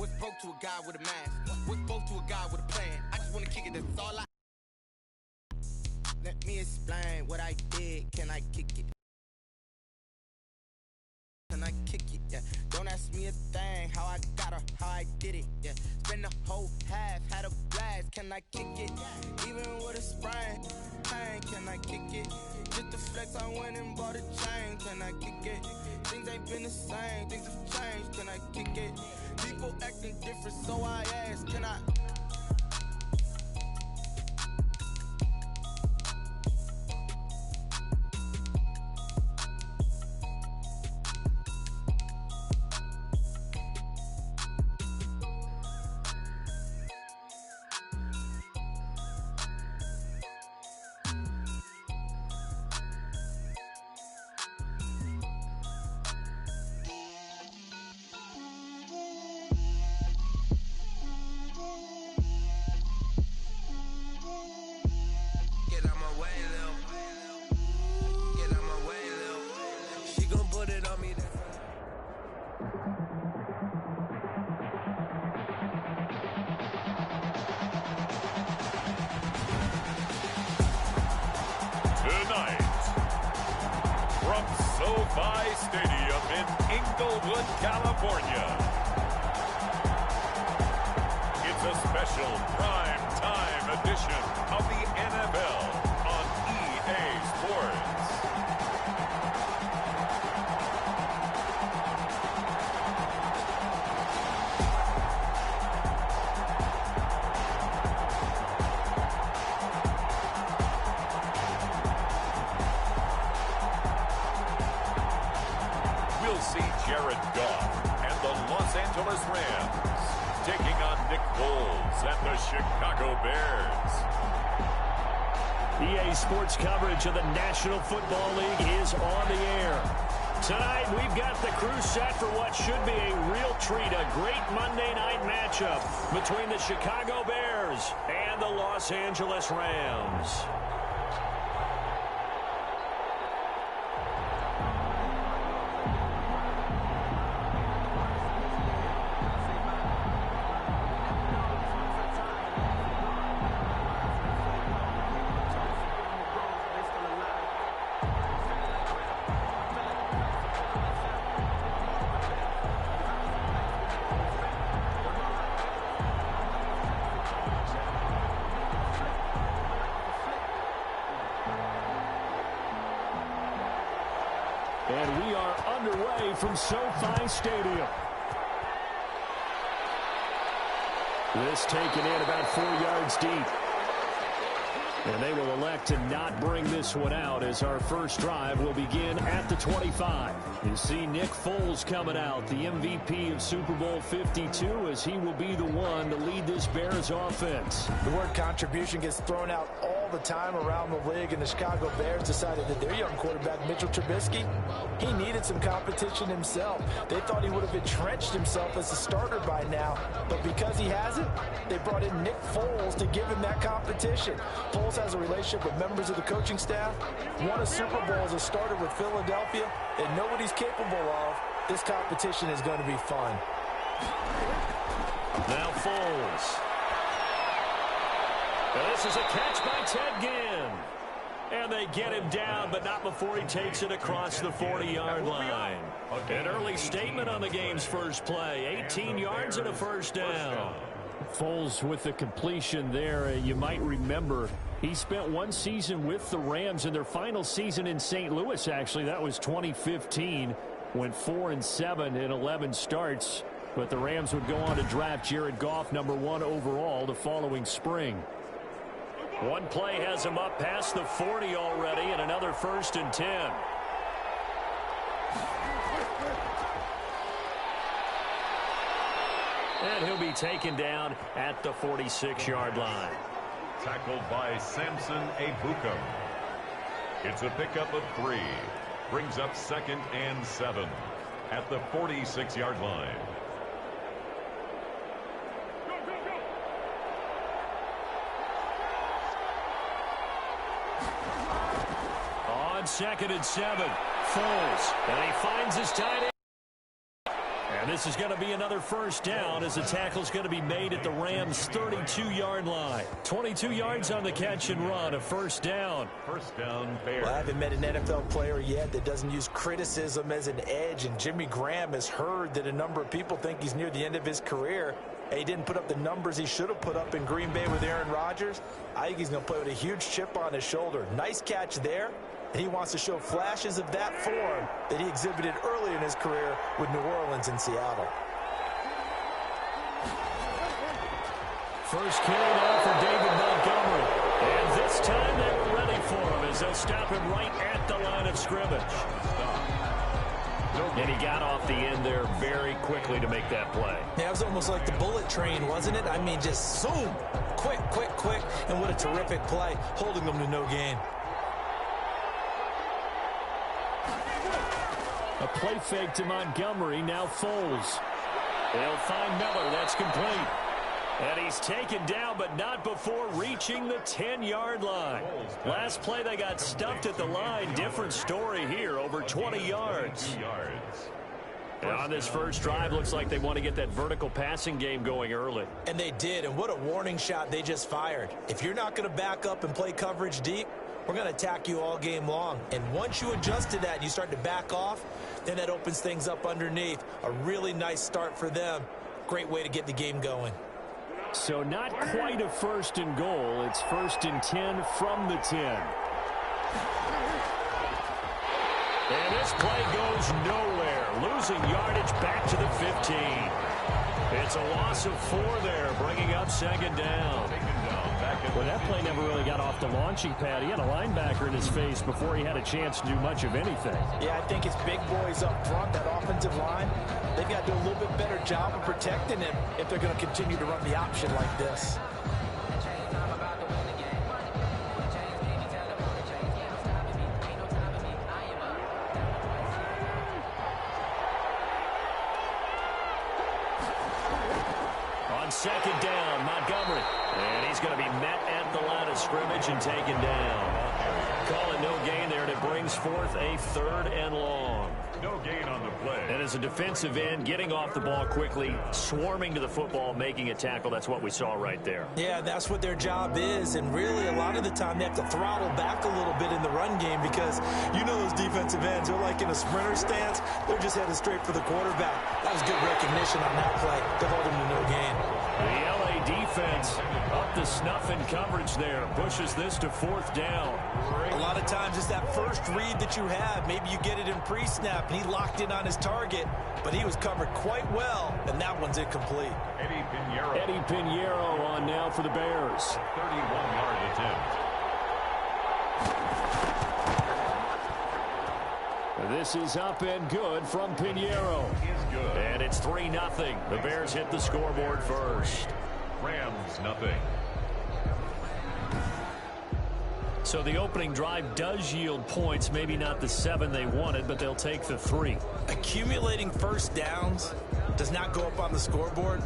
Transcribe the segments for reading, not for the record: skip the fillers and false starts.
What's broke to a guy with a mask? What's broke to a guy with a plan? I just wanna kick it, that's all I. Let me explain what I did. Can I kick it? Can I kick it? Yeah. Don't ask me a thing. How I got her, how I did it. Yeah. Spend the whole half, had a blast. Can I kick it? Even with a sprain, pain. Can I kick it? Just to flex, I went and bought a chain. Can I kick it? Things ain't been the same. Things have changed. Can I kick it? People acting different, so I ask. Can I? SoFi Stadium in Inglewood, California. It's a special prime time edition of the NFL on EA Sports. Jared Goff and the Los Angeles Rams taking on Nick Foles and the Chicago Bears. EA Sports coverage of the National Football League is on the air. Tonight, we've got the crew set for what should be a real treat, a great Monday night matchup between the Chicago Bears and the Los Angeles Rams. And we are underway from SoFi Stadium. This taken in about 4 yards deep. And they will elect to not bring this one out as our first drive will begin at the 25. You see Nick Foles coming out, the MVP of Super Bowl 52, as he will be the one to lead this Bears offense. The word contribution gets thrown out all the time around the league, and the Chicago Bears decided that their young quarterback, Mitchell Trubisky, he needed some competition himself. They thought he would have entrenched himself as a starter by now, but because he hasn't, they brought in Nick Foles to give him that competition. Foles has a relationship with members of the coaching staff, won a Super Bowl as a starter with Philadelphia. They know what he's capable of. This competition is going to be fun. Now Foles. This is a catch by Ted Ginn. And they get him down, but not before he takes it across the 40-yard line. An early statement on the game's first play. 18 yards and a first down. Foles with the completion there. You might remember he spent one season with the Rams in their final season in St. Louis, actually. That was 2015. Went 4-7 in 11 starts. But the Rams would go on to draft Jared Goff #1 overall the following spring. One play has him up past the 40 already, and another 1st and 10. And he'll be taken down at the 46-yard line. Tackled by Samson Ebukam. It's a pickup of 3. Brings up 2nd and 7 at the 46-yard line. On 2nd and 7, Foles, and he finds his tight end. And this is going to be another first down as the tackle's going to be made at the Rams' 32-yard line. 22 yards on the catch and run, a first down. First down, Bears. Well, I haven't met an NFL player yet that doesn't use criticism as an edge, and Jimmy Graham has heard that a number of people think he's near the end of his career. He didn't put up the numbers he should have put up in Green Bay with Aaron Rodgers. I think he's going to play with a huge chip on his shoulder. Nice catch there. And he wants to show flashes of that form that he exhibited early in his career with New Orleans and Seattle. First carry now for David Montgomery. And this time they were ready for him as they'll stop him right at the line of scrimmage. And he got off the end there very quickly to make that play. Yeah, it was almost like the bullet train, wasn't it? I mean, just zoom. Quick, quick, quick. And what a terrific play, holding them to no gain. A play fake to Montgomery, now Foles. They'll find Miller, that's complete. And he's taken down, but not before reaching the 10-yard line. Last play, they got stuffed at the line. Different story here, over 20 yards. And on this first drive, looks like they want to get that vertical passing game going early. And they did, and what a warning shot they just fired. If you're not going to back up and play coverage deep, we're going to attack you all game long. And once you adjust to that and you start to back off, then that opens things up underneath. A really nice start for them. Great way to get the game going. So not quite a first and goal. It's first and 10 from the 10. And this play goes nowhere. Losing yardage back to the 15. It's a loss of 4 there, bringing up second down. Well, that play never really got off the launching pad. He had a linebacker in his face before he had a chance to do much of anything. Yeah, I think it's big boys up front, that offensive line. They've got to do a little bit better job of protecting him if they're going to continue to run the option like this. On second down, Montgomery. And he's going to be met at the line of scrimmage and taken down. Call it no gain there, and it brings forth a 3rd and long. No gain on the play. And as a defensive end, getting off the ball quickly, swarming to the football, making a tackle, that's what we saw right there. Yeah, that's what their job is, and really a lot of the time they have to throttle back a little bit in the run game because you know those defensive ends, they're like in a sprinter stance. They're just headed straight for the quarterback. That was good recognition on that play to hold him to no gain. The LA defense up to snuff in coverage there. Pushes this to 4th down. A lot of times it's that first read that you have. Maybe you get it in pre-snap, and he locked in on his target, but he was covered quite well, and that one's incomplete. Eddie Pinheiro on now for the Bears. 31-yard attempt. This is up and good from Pinheiro. And it's 3-0. The Bears hit the scoreboard first. Rams, nothing. So the opening drive does yield points, maybe not the 7 they wanted, but they'll take the 3. Accumulating first downs does not go up on the scoreboard,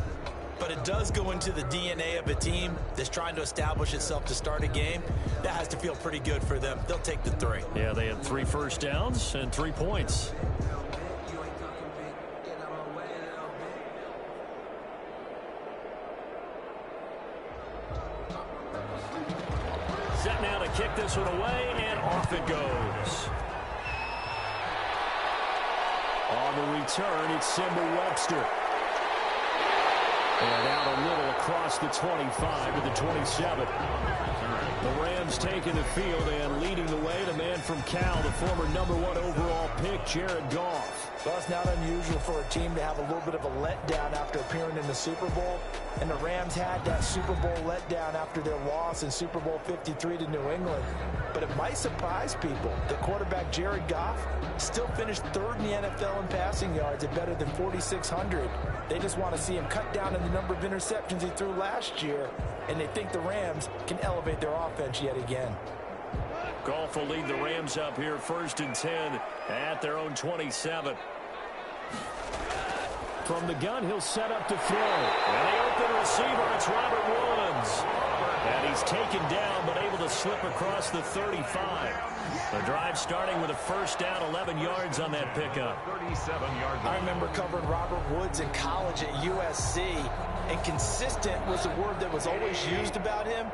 but it does go into the DNA of a team that's trying to establish itself to start a game. That has to feel pretty good for them. They'll take the 3. Yeah, they had 3 first downs and 3 points. Set now to kick this one away, and off it goes. On the return, it's Simba Webster. And out a little across the 25 to the 27. The Rams taking the field and leading the way. The man from Cal, the former #1 overall pick, Jared Goff. Well, it's not unusual for a team to have a little bit of a letdown after appearing in the Super Bowl. And the Rams had that Super Bowl letdown after their loss in Super Bowl 53 to New England. But it might surprise people that quarterback Jared Goff still finished 3rd in the NFL in passing yards at better than 4,600. They just want to see him cut down on the number of interceptions he threw last year, and they think the Rams can elevate their offense yet again. Goff will lead the Rams up here 1st and 10 at their own 27. From the gun, he'll set up to throw. And the open receiver, it's Robert Woods. And he's taken down, but able to slip across the 35. The drive starting with a first down, 11 yards on that pickup. 37-yard line. I remember covering Robert Woods in college at USC, and consistent was the word that was always used about him.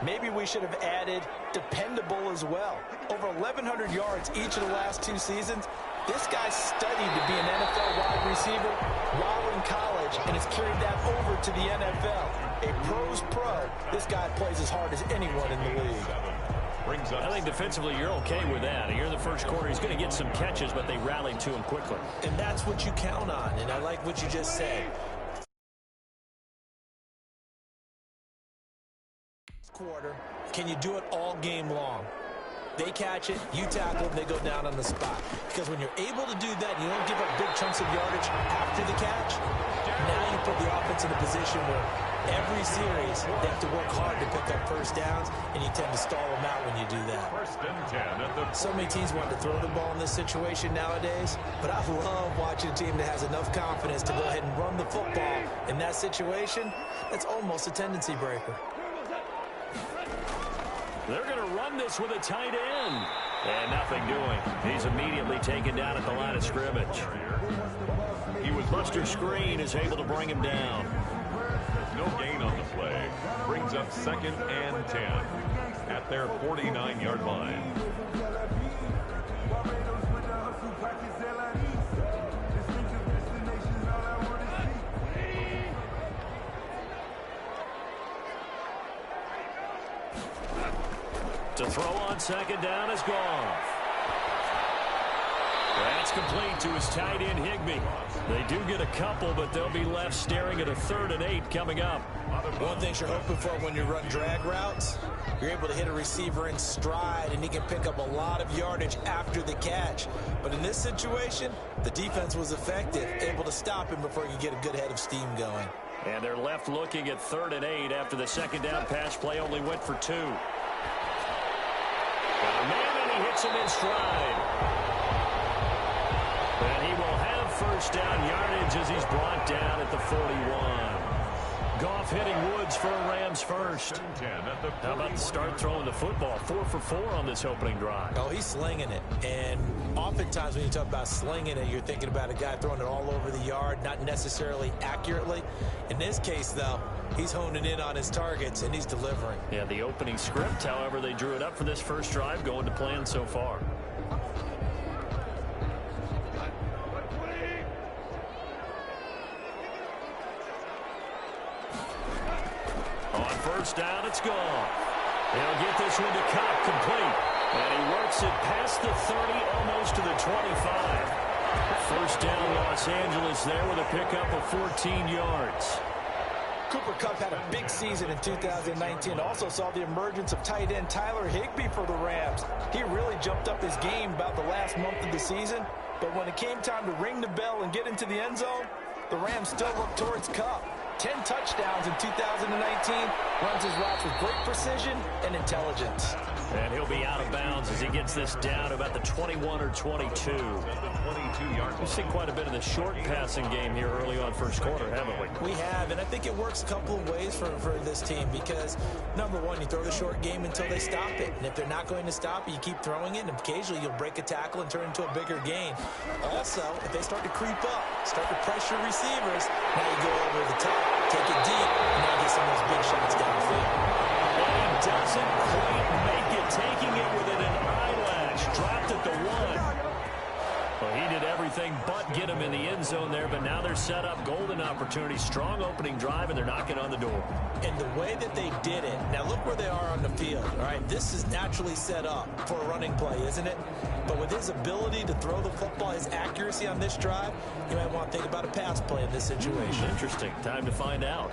Maybe we should have added dependable as well. Over 1,100 yards each of the last 2 seasons. This guy studied to be an NFL wide receiver while in college and has carried that over to the NFL. A pro's pro. This guy plays as hard as anyone in the league. I think defensively you're okay with that. Here in the first quarter, he's going to get some catches, but they rallied to him quickly. And that's what you count on, and I like what you just said. Quarter, can you do it all game long? They catch it, you tackle them, they go down on the spot. Because when you're able to do that, you don't give up big chunks of yardage after the catch. Now you put the offense in a position where every series they have to work hard to pick up first downs, and you tend to stall them out when you do that. First and 10 at the... So many teams want to throw the ball in this situation nowadays, but I love watching a team that has enough confidence to go ahead and run the football. In that situation, that's almost a tendency breaker. They're going to run this with a tight end. And nothing doing. He's immediately taken down at the line of scrimmage. Buster Screen is able to bring him down. No gain on the play. Brings up second and 10 at their 49-yard line. To throw on second down is Goff. That's complete to his tight end, Higbee. They do get a couple, but they'll be left staring at a 3rd and 8 coming up. One thing you're hoping for when you run drag routes, you're able to hit a receiver in stride, and he can pick up a lot of yardage after the catch. But in this situation, the defense was effective, able to stop him before he could get a good head of steam going. And they're left looking at 3rd and 8 after the second down pass play only went for 2. Got a man, and he hits him in stride. And he will have first down yardage as he's brought down at the 41. Goff hitting Woods for a Rams first. How about the start throwing the football? 4 for 4 on this opening drive. Oh, he's slinging it. And oftentimes when you talk about slinging it, you're thinking about a guy throwing it all over the yard, not necessarily accurately. In this case, though, he's honing in on his targets, and he's delivering. Yeah, the opening script, however, they drew it up for this first drive, going to plan so far. On first down, it's Goff. He'll get this one to Cobb, complete. And he works it past the 30, almost to the 25. First down, Los Angeles there with a pickup of 14 yards. Cooper Kupp had a big season in 2019. Also saw the emergence of tight end Tyler Higbee for the Rams. He really jumped up his game about the last month of the season. But when it came time to ring the bell and get into the end zone, the Rams still looked towards Kupp. 10 touchdowns in 2019, runs his routes with great precision and intelligence. And he'll be out of bounds as he gets this down about the 21 or 22. We've seen quite a bit of the short passing game here early on first quarter, haven't we? We have, and I think it works a couple of ways for this team because, number one, you throw the short game until they stop it. And if they're not going to stop it, you keep throwing it, and occasionally you'll break a tackle and turn into a bigger gain. Also, if they start to creep up, start to pressure receivers, now you go over the top, take it deep, and now get some of those big shots downfield. And he doesn't quite make it, taking it within an eyelash. Dropped at the 1. Well, he did everything but get him in the end zone there, but now they're set up. Golden opportunity, strong opening drive, and they're knocking on the door. And the way that they did it, now look where they are on the field, all right? This is naturally set up for a running play, isn't it? But with his ability to throw the football, his accuracy on this drive, you might want to think about a pass play in this situation. Interesting. Time to find out.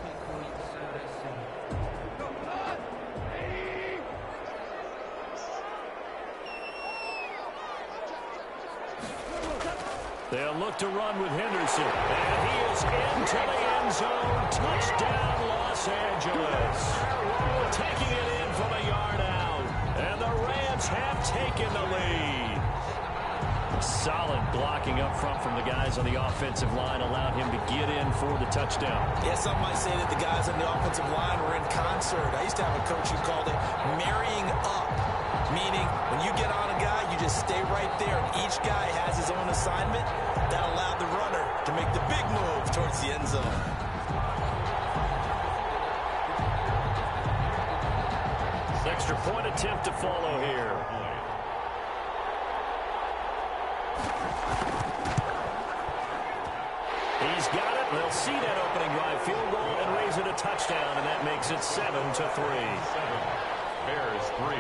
They'll look to run with Henderson. And he is into the end zone. Touchdown, Los Angeles. Taking it in from a yard out. And the Rams have taken the lead. Solid blocking up front from the guys on the offensive line allowed him to get in for the touchdown. Yeah, some might say that the guys on the offensive line were in concert. I used to have a coach who called it marrying up, meaning when you get on a guy, you just stay right there. Each guy has his own assignment. That allowed the runner to make the big move towards the end zone. Extra point attempt to follow here. He's got it. They'll see that opening drive field goal and raise it a touchdown, and that makes it 7-3. Bears 3.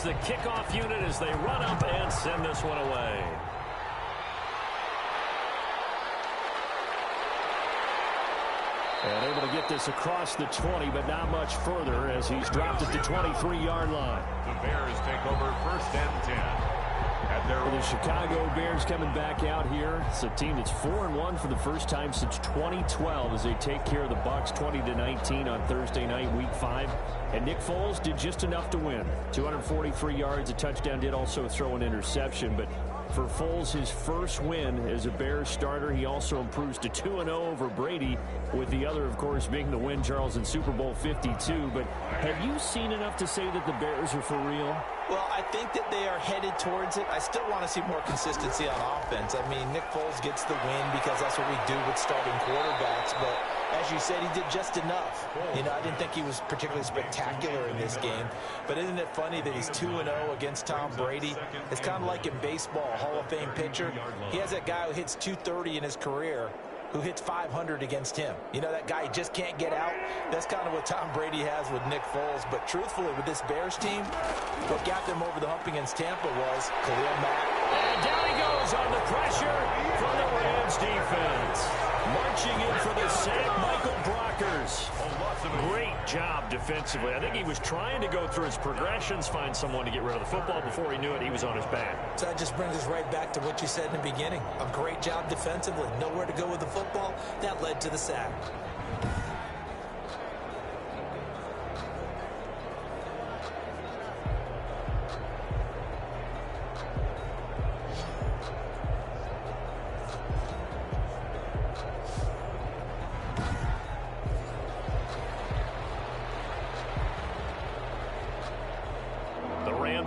The kickoff unit as they run up and send this one away. And able to get this across the 20, but not much further as he's dropped at the 23-yard line. The Bears take over 1st and 10. The Chicago Bears coming back out here. It's a team that's 4-1 for the first time since 2012 as they take care of the Bucs 20-19 on Thursday night, Week 5. And Nick Foles did just enough to win. 243 yards, a touchdown, did also throw an interception. But for Foles, his first win as a Bears starter, he also improves to 2-0 over Brady, with the other, of course, being the win, Charles, in Super Bowl 52. But have you seen enough to say that the Bears are for real? Well, I think that they are headed towards it. I still want to see more consistency on offense. I mean, Nick Foles gets the win because that's what we do with starting quarterbacks. But as you said, he did just enough. You know, I didn't think he was particularly spectacular in this game. But isn't it funny that he's 2-0 against Tom Brady? It's kind of like in baseball, Hall of Fame pitcher. He has that guy who hits 230 in his career, who hits 500 against him. You know, that guy he just can't get out. That's kind of what Tom Brady has with Nick Foles. But truthfully, with this Bears team, what got them over the hump against Tampa was Khalil Mack. And down he goes on the pressure from the Rams defense. Marching in for the sack, Michael Brockers. Great job defensively. I think he was trying to go through his progressions, find someone to get rid of the football. Before he knew it, he was on his back. So that just brings us right back to what you said in the beginning. A great job defensively. Nowhere to go with the football. That led to the sack.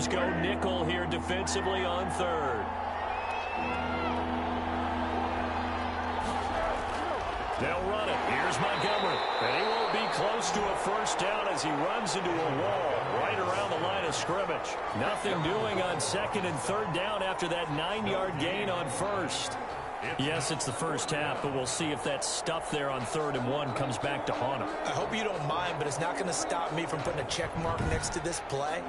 Go nickel here defensively on 3rd. They'll run it. Here's Montgomery. And he won't be close to a first down as he runs into a wall right around the line of scrimmage. Nothing doing on 2nd and 3rd down after that 9-yard gain on 1st. Yes, it's the first half, but we'll see if that stuff there on 3rd and 1 comes back to haunt him. I hope you don't mind, but it's not going to stop me from putting a check mark next to this play.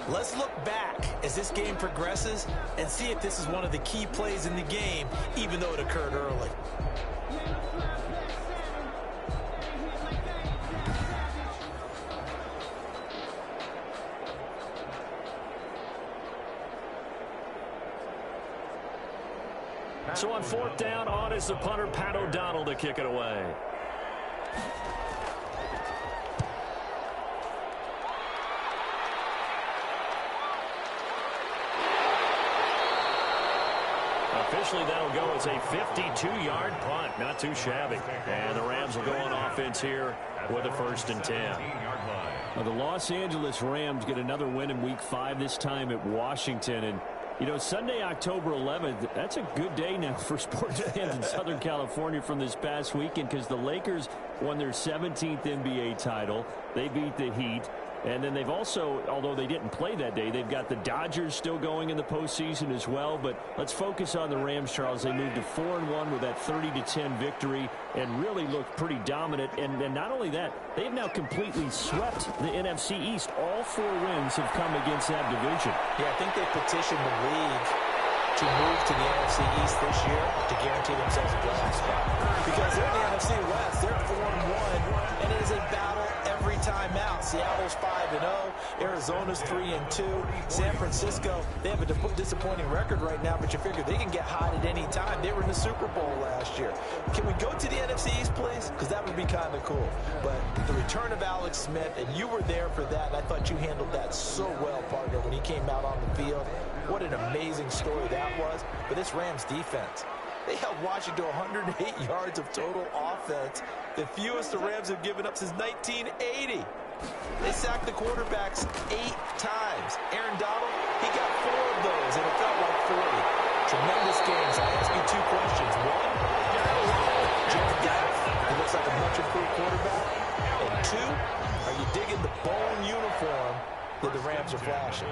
Let's look back as this game progresses and see if this is one of the key plays in the game, even though it occurred early. So on 4th down, on is the punter, Pat O'Donnell, to kick it away. Officially, that'll go as a 52-yard punt. Not too shabby. And the Rams will go on offense here with a 1st and 10. Now, the Los Angeles Rams get another win in Week 5, this time at Washington. And you know, Sunday, October 11th, that's a good day now for sports fans in Southern California from this past weekend, because the Lakers won their 17th NBA title. They beat the Heat. And then they've also, although they didn't play that day, they've got the Dodgers still going in the postseason as well. But let's focus on the Rams, Charles. They moved to 4-1 with that 30-10 victory and really looked pretty dominant. And not only that, they've now completely swept the NFC East. All 4 wins have come against that division. Yeah, I think they petitioned the league to move to the NFC East this year to guarantee themselves a playoff spot. Because they're in the NFC West, they're 4-1, and it is a battle every time out. Seattle's 5-0, Arizona's 3-2, San Francisco, they have a disappointing record right now, but you figure they can get hot at any time. They were in the Super Bowl last year. Can we go to the NFC East, please? Because that would be kind of cool. But the return of Alex Smith, and you were there for that, and I thought you handled that so well, partner, when he came out on the field. What an amazing story that was. But this Rams defense, they held Washington to 108 yards of total offense, the fewest the Rams have given up since 1980. They sacked the quarterbacks 8 times. Aaron Donald, he got 4 of those, and it felt like 40. Tremendous games. I ask you 2 questions. One, Jared Goff, he looks like a much improved quarterback. And 2, are you digging the bone uniform that the Rams are flashing?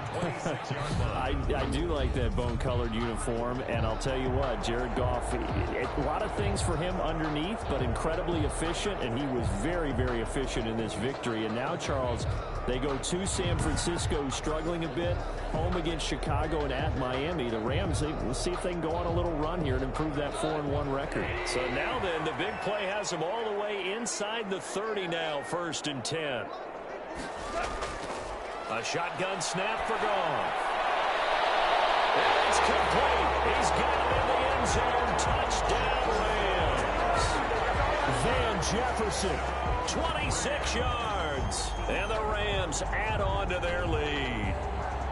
I do like that bone-colored uniform, and I'll tell you what, Jared Goff, a lot of things for him underneath, but incredibly efficient, and he was very, very efficient in this victory. And now, Charles, they go to San Francisco, struggling a bit, home against Chicago and at Miami. The Rams, we'll see if they can go on a little run here and improve that 4-1 record. So now then, the big play has them all the way inside the 30 now, 1st and 10. A shotgun snap for Goff. And it's complete. He's got it in the end zone. Touchdown, Rams. Van Jefferson, 26 yards. And the Rams add on to their lead.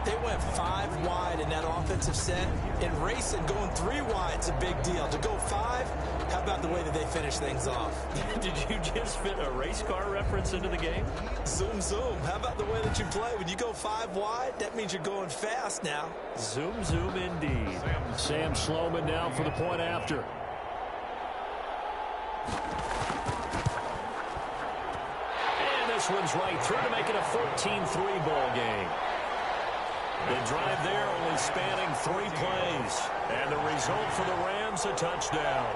They went 5 wide in that offensive set, and racing going 3 wide is a big deal. To go 5, how about the way that they finish things off? Did you just fit a race car reference into the game? Zoom, zoom. How about the way that you play? When you go 5 wide, that means you're going fast now. Zoom, zoom indeed. Sam Sloman now for the point after. And this one's right through to make it a 14-3 ball game. The drive there only spanning 3 plays. And the result for the Rams, a touchdown.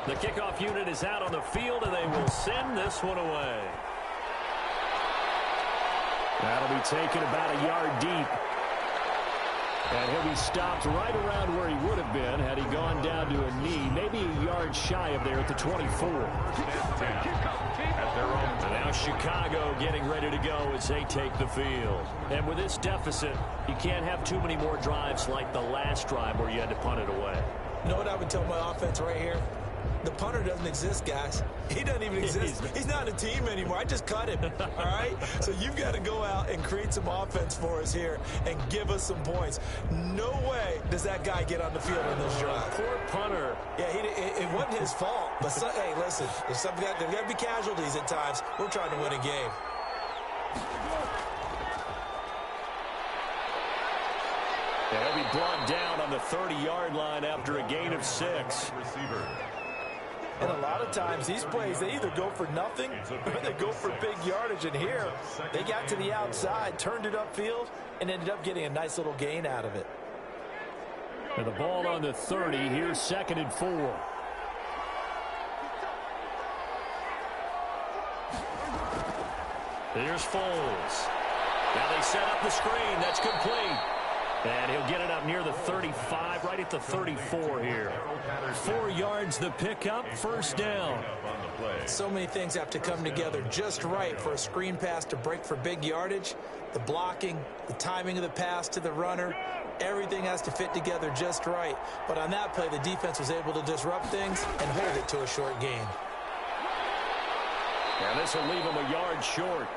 The kickoff unit is out on the field, and they will send this one away. That'll be taken about a yard deep. And he'll be stopped right around where he would have been had he gone down to a knee, maybe a yard shy of there at the 24. And now Chicago getting ready to go as they take the field. And with this deficit, you can't have too many more drives like the last drive where you had to punt it away. You know what I would tell my offense right here? The punter doesn't exist, guys. He doesn't even exist. He's not a team anymore. I just cut him, all right? So you've got to go out and create some offense for us here and give us some points. No way does that guy get on the field on this drive. Poor punter. Yeah, it wasn't his fault. But, hey, listen, there's got to be casualties at times. We're trying to win a game. And he'll be brought down on the 30-yard line after a gain of 6. And a lot of times, these plays, they either go for nothing or they go for big yardage. And here, they got to the outside, turned it upfield, and ended up getting a nice little gain out of it. And the ball on the 30. Here's 2nd and 4. Here's Foles. Now they set up the screen. That's complete. And he'll get it up near the 35, right at the 34 here. 4 yards the pickup, 1st down. So many things have to come together just right for a screen pass to break for big yardage. The blocking, the timing of the pass to the runner, everything has to fit together just right. But on that play, the defense was able to disrupt things and hold it to a short gain. And this will leave him a yard short.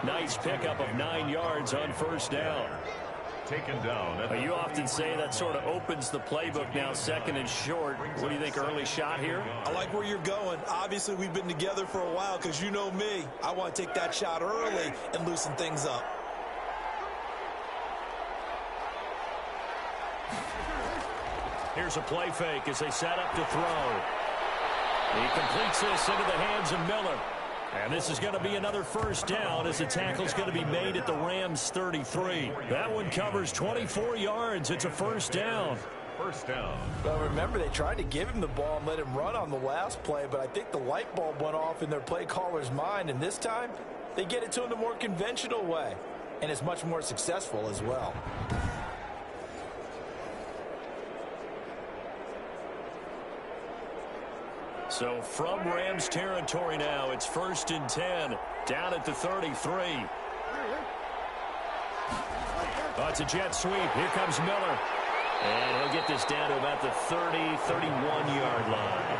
Nice pickup of 9 yards on first down. Taken down. You often say that sort of opens the playbook now, second and short. What do you think, early shot here? I like where you're going. Obviously, we've been together for a while because you know me. I want to take that shot early and loosen things up. Here's a play fake as they set up to throw. He completes this into the hands of Miller. And this is going to be another first down as the tackle's going to be made at the Rams' 33. That one covers 24 yards. It's a first down. First down. Well, remember, they tried to give him the ball and let him run on the last play, but I think the light bulb went off in their play caller's mind, and this time they get it to him the more conventional way, and it's much more successful as well. So from Rams territory now, it's 1st and 10, down at the 33. Oh, it's a jet sweep. Here comes Miller. And he'll get this down to about the 30, 31-yard line.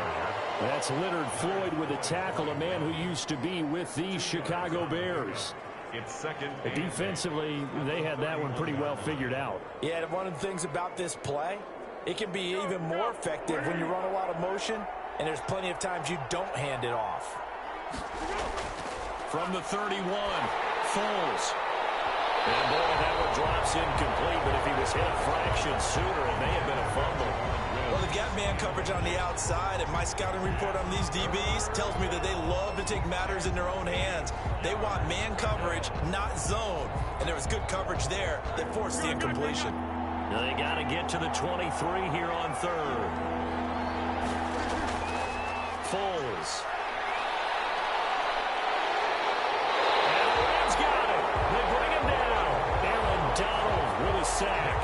That's Leonard Floyd with a tackle, a man who used to be with the Chicago Bears. It's second. Defensively, they had that one pretty well figured out. Yeah, and one of the things about this play, it can be even more effective when you run a lot of motion, and there's plenty of times you don't hand it off. From the 31, Foles. And boy, that one drops incomplete, but if he was hit a fraction sooner, it may have been a fumble. Well, they've got man coverage on the outside, and my scouting report on these DBs tells me that they love to take matters in their own hands. They want man coverage, not zone. And there was good coverage there that forced the incompletion. They got to get to the 23 here on third. Foles. And the Rams got it. They bring him down. Aaron Donald with a sack.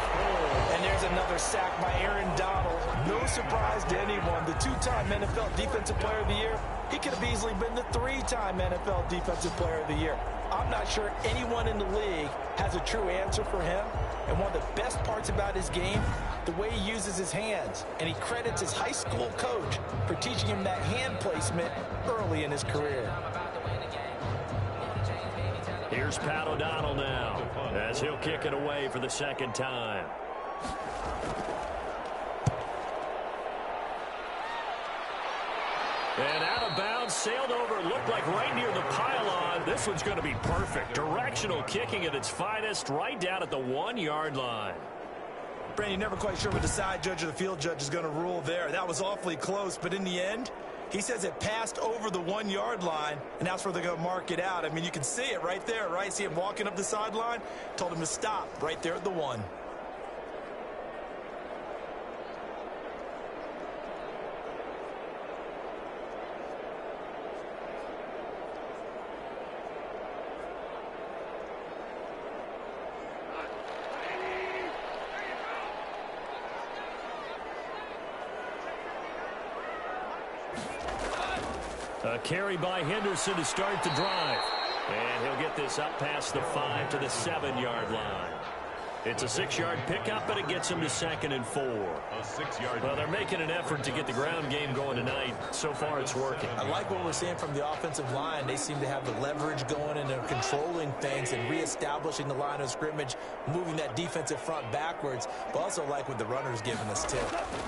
And there's another sack by Aaron Donald. No surprise to anyone. The two-time NFL Defensive Player of the Year, he could have easily been the three-time NFL Defensive Player of the Year. I'm not sure anyone in the league has a true answer for him. And one of the best parts about his game, the way he uses his hands. And he credits his high school coach for teaching him that hand placement early in his career. Here's Pat O'Donnell now, as he'll kick it away for the second time. And out of bounds, sailed over, looked like right near the pylon. This one's going to be perfect. Directional kicking at its finest, right down at the 1-yard line. Brandon, you're never quite sure what the side judge or the field judge is going to rule there. That was awfully close, but in the end, he says it passed over the 1-yard line, and that's where they're going to mark it out. I mean, you can see it right there, right? See him walking up the sideline? Told him to stop right there at the 1. A carry by Henderson to start the drive. And he'll get this up past the 5 to the 7-yard line. It's a 6-yard pickup, but it gets him to 2nd and 4. A 6-yard. Well, they're making an effort to get the ground game going tonight. So far, it's working. I like what we're seeing from the offensive line. They seem to have the leverage going, and they're controlling things and reestablishing the line of scrimmage, moving that defensive front backwards, but also like what the runner's giving us, too.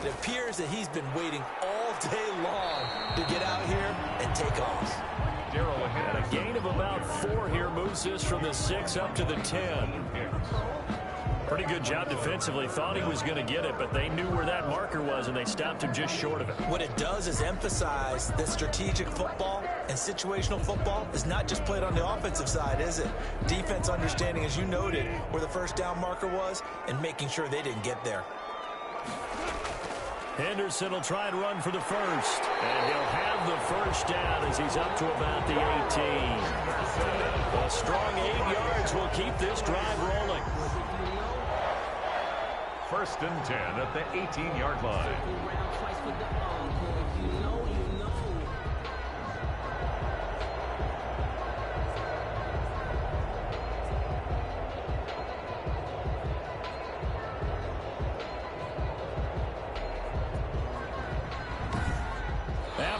It appears that he's been waiting all day long to get out here and take off. And a gain of about 4 here moves this from the 6 up to the 10. Pretty good job defensively. Thought he was going to get it, but they knew where that marker was, and they stopped him just short of it. What it does is emphasize that strategic football and situational football is not just played on the offensive side, is it? Defense understanding, as you noted, where the first down marker was and making sure they didn't get there. Henderson will try and run for the first. And he'll have the first down as he's up to about the 18. A strong 8 yards will keep this drive rolling. 1st and 10 at the 18-yard line.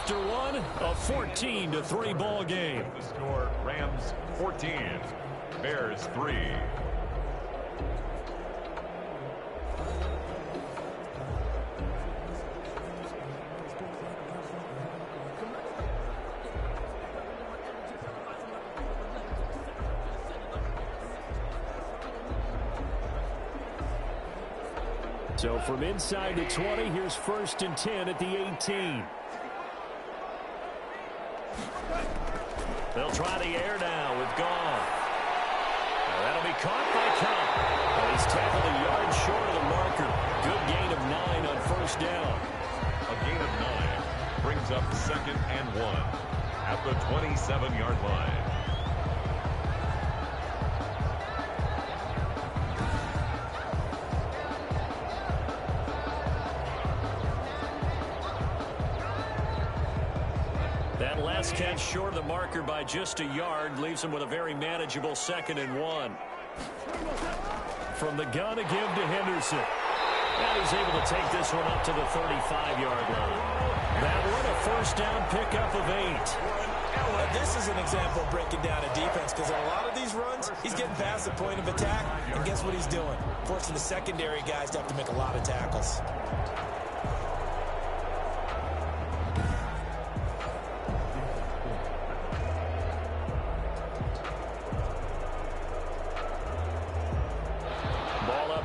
after one, a 14-3 ball game. The score, Rams 14, Bears 3. So from inside the 20, here's 1st and 10 at the 18. They'll try the air now with Goff. That'll be caught by Cup. He's tackled a yard short of the marker. Good gain of 9 on 1st down. A gain of 9 brings up 2nd and 1 at the 27-yard line. That last catch short of the marker by just a yard leaves him with a very manageable 2nd and 1. From the gun to give to Henderson. And he's able to take this one up to the 35-yard line. That one a 1st down pickup of 8. This is an example of breaking down a defense, because on a lot of these runs, he's getting past the point of attack, and guess what he's doing? Forcing the secondary guys to have to make a lot of tackles.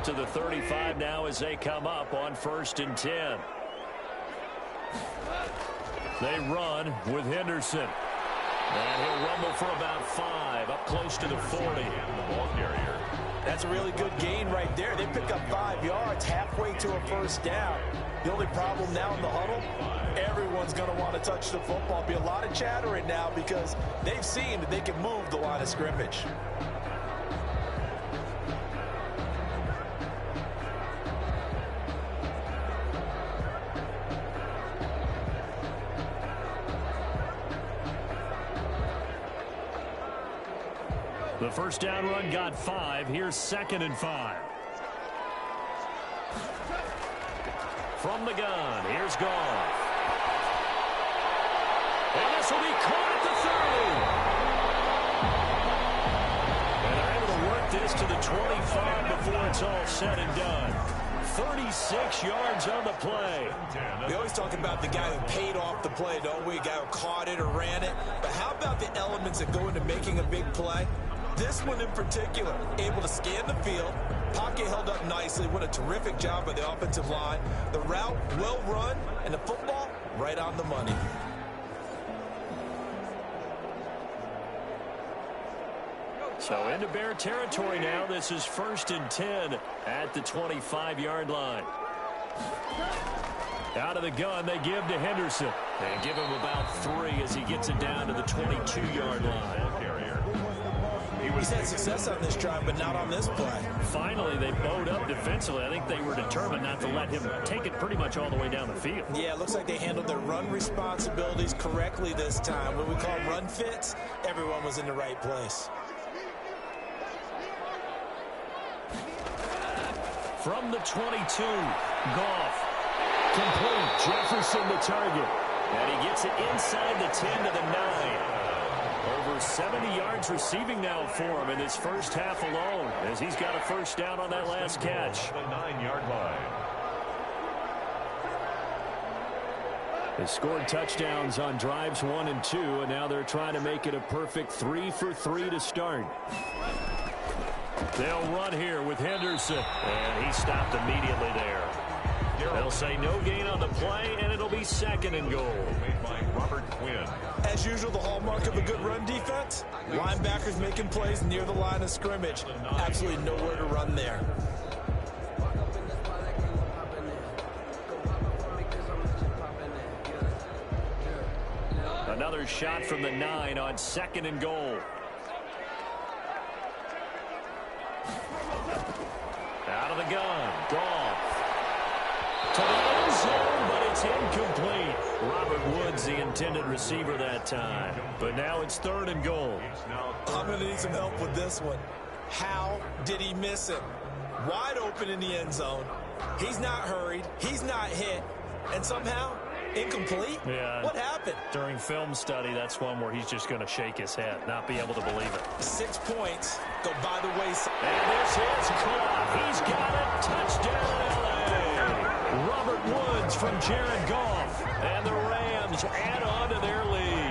To the 35 now as they come up on 1st and 10. They run with Henderson. And he'll rumble for about 5, up close to the 40. The ball carrier. That's a really good gain right there. They pick up 5 yards halfway to a 1st down. The only problem now in the huddle, everyone's going to want to touch the football. Be a lot of chattering now because they've seen that they can move the line of scrimmage. The 1st down run got 5. Here's 2nd and 5. From the gun, here's Goff. And this will be caught at the 30. And they're able to work this to the 25 before it's all said and done. 36 yards on the play. We always talk about the guy who paid off the play, don't we? A guy who caught it or ran it. But how about the elements that go into making a big play? This one in particular, able to scan the field, pocket held up nicely. What a terrific job by the offensive line. The route well run, and the football right on the money. So into Bear territory now. This is 1st and 10 at the 25-yard line. Out of the gun, they give to Henderson. They give him about 3 as he gets it down to the 22-yard line. He's had success on this drive, but not on this play. Finally, they bowed up defensively. I think they were determined not to let him take it pretty much all the way down the field. Yeah, it looks like they handled their run responsibilities correctly this time. What we call run fits, everyone was in the right place. From the 22, Goff. Complete. Jefferson the target. And he gets it inside the 10 to the 9. Over 70 yards receiving now for him in his 1st half alone, as he's got a 1st down on that last catch. The 9-yard line. They scored touchdowns on drives 1 and 2, and now they're trying to make it a perfect 3 for 3 to start. They'll run here with Henderson, and he stopped immediately there. They'll say no gain on the play, and it'll be 2nd and goal. Made by Robert Quinn. As usual, the hallmark of a good run defense, linebackers making plays near the line of scrimmage. Absolutely nowhere to run there. Another shot from the 9 on 2nd and goal. Out of the gun, Goff. To the end zone, but it's incomplete. Robert Woods, the intended receiver that time. But now it's 3rd and goal. I'm going to need some help with this one. How did he miss it? Wide open in the end zone. He's not hurried. He's not hit. And somehow, Incomplete? Yeah. What happened? During film study, that's one where he's just going to shake his head, not be able to believe it. 6 points go by the wayside. And this is caught. He's got it. Touchdown, L.A. Robert Woods from Jared Goff. And the Rams add on to their lead.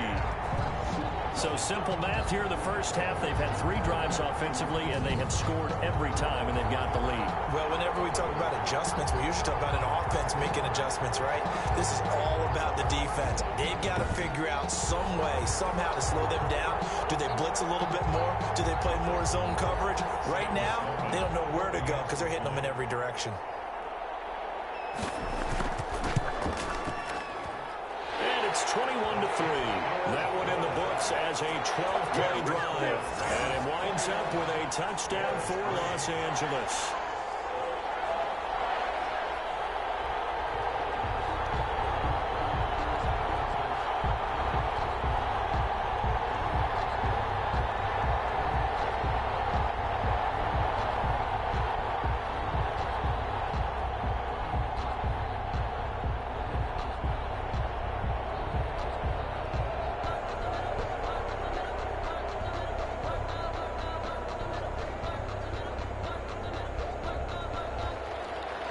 So simple math here in the first half. They've had 3 drives offensively, and they have scored every time, and they've got the lead. Well, whenever we talk about adjustments, we usually talk about an offense making adjustments, right? This is all about the defense. They've got to figure out some way, somehow to slow them down. Do they blitz a little bit more? Do they play more zone coverage? Right now, they don't know where to go because they're hitting them in every direction. It's 21-3. That one in the books as a 12-play drive. And it winds up with a touchdown for Los Angeles.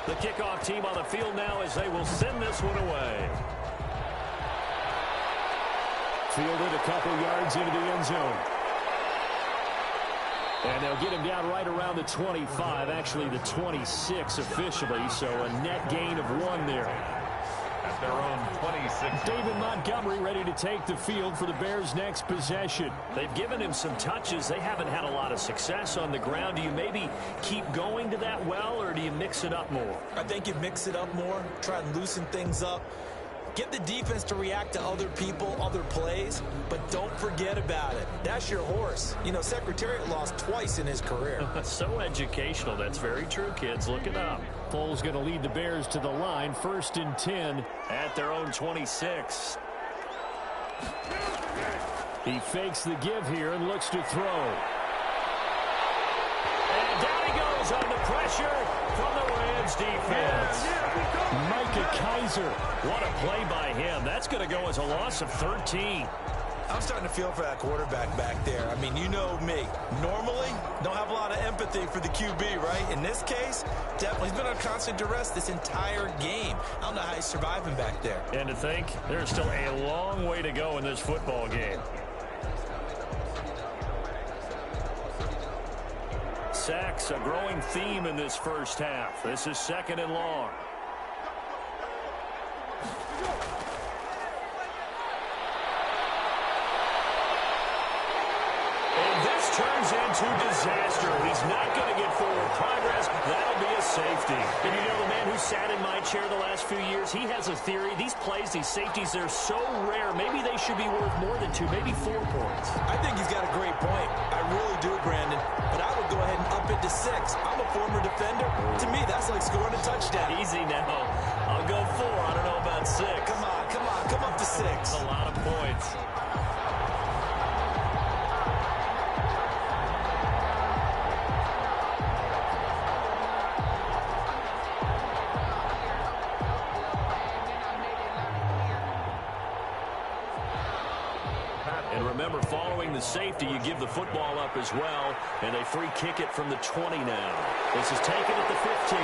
The kickoff team on the field now as they will send this one away. Fielded a couple yards into the end zone. And they'll get him down right around the 25, actually the 26 officially, so a net gain of 1 there. At their own 26. David Montgomery ready to take the field for the Bears' next possession. They've given him some touches. They haven't had a lot of success on the ground. Do you maybe keep going to that well, or do you mix it up more? I think you mix it up more, try and loosen things up. Get the defense to react to other people, other plays, but don't forget about it. That's your horse. You know, Secretariat lost twice in his career. So educational. That's very true, kids. Look it up. Foles going to lead the Bears to the line. 1st and 10 at their own 26. He fakes the give here and looks to throw. And down he goes under pressure from the Rams defense. Micah Kaiser. What a play by him. That's going to go as a loss of 13. I'm starting to feel for that quarterback back there. I mean, you know me. Normally, don't have a lot of empathy for the QB, right? In this case, definitely he's been under constant duress this entire game. I don't know how he's surviving back there. And to think, there's still a long way to go in this football game. Sacks, a growing theme in this first half. This is 2nd and long. Turns into disaster. He's not going to get forward progress. That'll be a safety. And you know, the man who sat in my chair the last few years, he has a theory. These plays, these safeties, they're so rare. Maybe they should be worth more than 2, maybe 4 points. I think he's got a great point. I really do, Brandon. But I would go ahead and up it to 6. I'm a former defender. To me, that's like scoring a touchdown. Easy now. I'll go 4. I don't know about 6. Come on. Come up to 6. That's a lot of points. And remember, following the safety, you give the football up as well, and they free kick it from the 20 now. This is taken at the 15.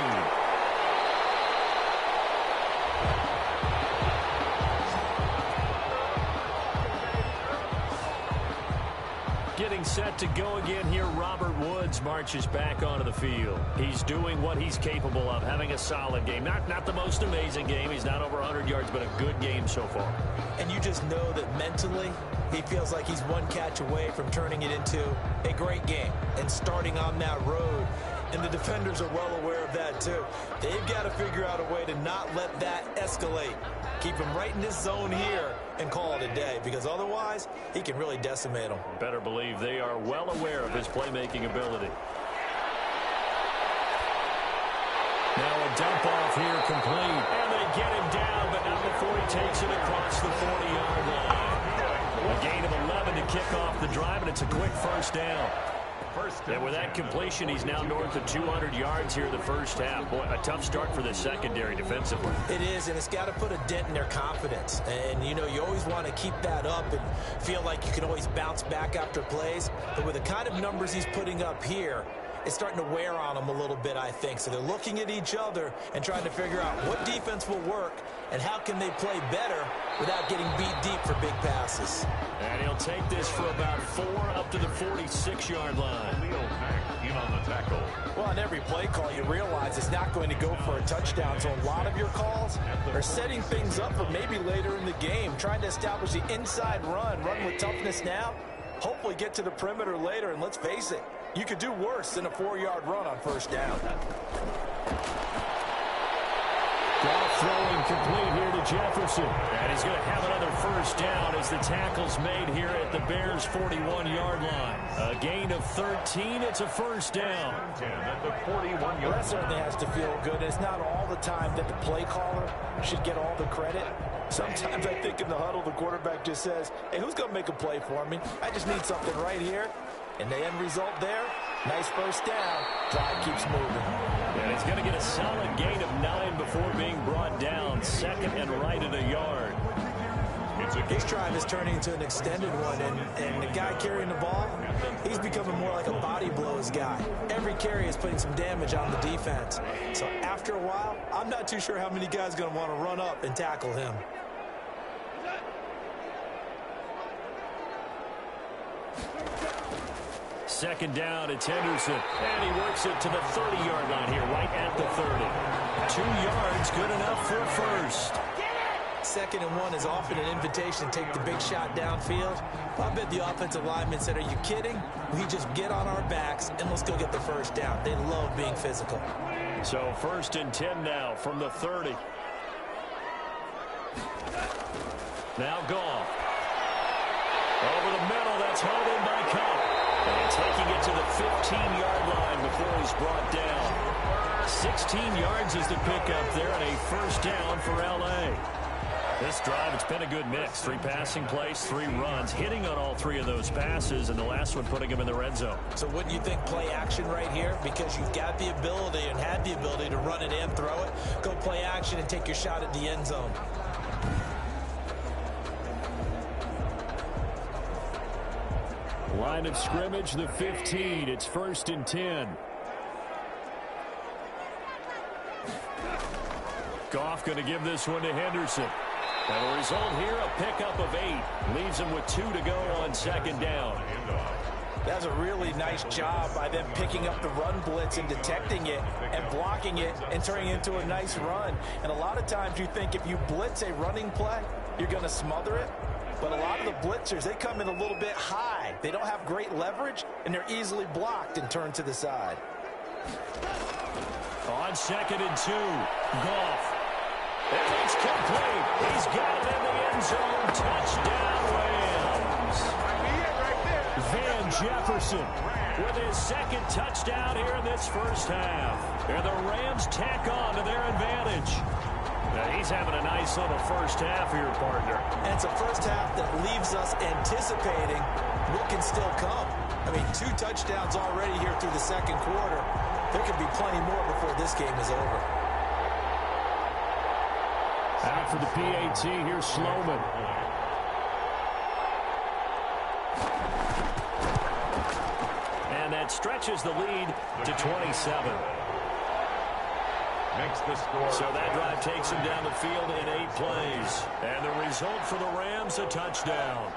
Getting set to go again here, Robert Woods marches back onto the field. He's doing what he's capable of, having a solid game. Not the most amazing game. He's not over 100 yards, but a good game so far. And you just know that mentally, he feels like he's one catch away from turning it into a great game and starting on that road. And the defenders are well aware of that, too. They've got to figure out a way to not let that escalate. Keep him right in this zone here and call it a day, because otherwise, he can really decimate them. Better believe they are well aware of his playmaking ability. Now a dump off here complete. And they get him down, but not before he takes it across the 40-yard line. A gain of 11 to kick off the drive, and it's a quick first down. And with that completion, he's now north of 200 yards here in the first half. Boy, a tough start for the secondary defensively. It is, and it's got to put a dent in their confidence. And, you know, you always want to keep that up and feel like you can always bounce back after plays. But with the kind of numbers he's putting up here, it's starting to wear on them a little bit, I think. So they're looking at each other and trying to figure out what defense will work and how can they play better without getting beat deep for big passes. And he'll take this for about 4 up to the 46-yard line. In on the tackle. Well, on every play call, you realize it's not going to go for a touchdown. So a lot of your calls are setting things up for maybe later in the game, trying to establish the inside run with toughness now, hopefully get to the perimeter later, and let's face it, you could do worse than a 4-yard run on first down. Goff throwing complete here to Jefferson. And he's going to have another first down as the tackle's made here at the Bears' 41-yard line. A gain of 13. It's a first down. At the 41-yard Well, that certainly has to feel good. It's not all the time that the play caller should get all the credit. Sometimes I think in the huddle, the quarterback just says, hey, who's going to make a play for me? I just need something right here. And the end result there, nice first down. Drive keeps moving. And he's going to get a solid gain of 9 before being brought down. Second and right at a yard. This drive is turning into an extended one, and the guy carrying the ball, he's becoming more like a body blows guy. Every carry is putting some damage on the defense. So after a while, I'm not too sure how many guys are going to want to run up and tackle him. Second down, it's Henderson. And he works it to the 30-yard line here, right at the 30. 2 yards, good enough for a first. Second and 1 is often an invitation to take the big shot downfield. I bet the offensive lineman said, are you kidding? We just get on our backs and let's go get the first down. They love being physical. So first and 10 now from the 30. Now Goff. Over the middle, that's hauled in by Cup. And taking it to the 15-yard line before he's brought down. 16 yards is the pickup there, and a first down for L.A. This drive, it's been a good mix. 3 passing plays, 3 runs, hitting on all 3 of those passes, and the last one putting him in the red zone. So wouldn't you think play action right here? Because you've got the ability and had the ability to run it and throw it. Go play action and take your shot at the end zone. Line of scrimmage, the 15. It's first and 10. Goff going to give this one to Henderson. And the result here, a pickup of 8. Leaves him with 2 to go on second down. That's a really nice job by them picking up the run blitz and detecting it and blocking it and turning it into a nice run. And a lot of times you think if you blitz a running play, you're going to smother it. But a lot of the blitzers, they come in a little bit high. They don't have great leverage, and they're easily blocked and turned to the side. On second and 2, Goff. And it's complete. He's got it in the end zone. Touchdown, Rams. Van Jefferson with his second touchdown here in this first half. And the Rams tack on to their advantage. Now he's having a nice little first half here, partner. And it's a first half that leaves us anticipating what can still come. I mean, 2 touchdowns already here through the second quarter. There could be plenty more before this game is over. Out for the PAT, here's Sloman. And that stretches the lead to 27. Makes the score. So that drive takes him down the field in 8 plays. And the result for the Rams, a touchdown.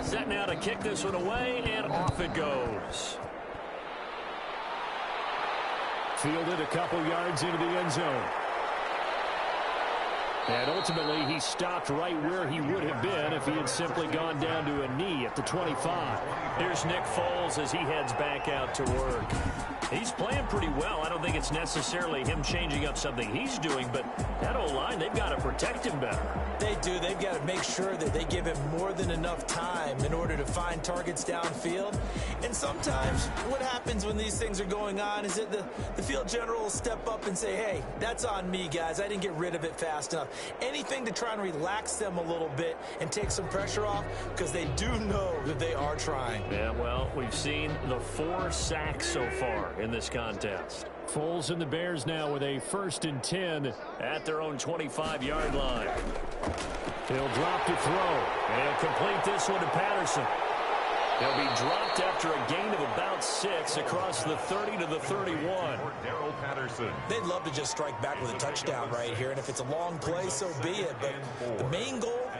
Set now to kick this one away, and off it goes. Fielded a couple yards into the end zone. And ultimately, he stopped right where he would have been if he had simply gone down to a knee at the 25. Here's Nick Foles as he heads back out to work. He's playing pretty well. I don't think it's necessarily him changing up something he's doing, but that O-line, they've got to protect him better. They do. They've got to make sure that they give him more than enough time in order to find targets downfield. And sometimes what happens when these things are going on is that the field general will step up and say, hey, that's on me, guys. I didn't get rid of it fast enough. Anything to try and relax them a little bit and take some pressure off, because they do know that they are trying. Yeah, well, we've seen the 4 sacks so far in this contest. Foles and the Bears now with a 1st and 10 at their own 25-yard line. He'll drop to throw, and he'll complete this one to Patterson. He'll be dropped after a gain of about 6 across the 30 to the 31. They'd love to just strike back with a touchdown right here, and if it's a long play, so be it. But the main goal,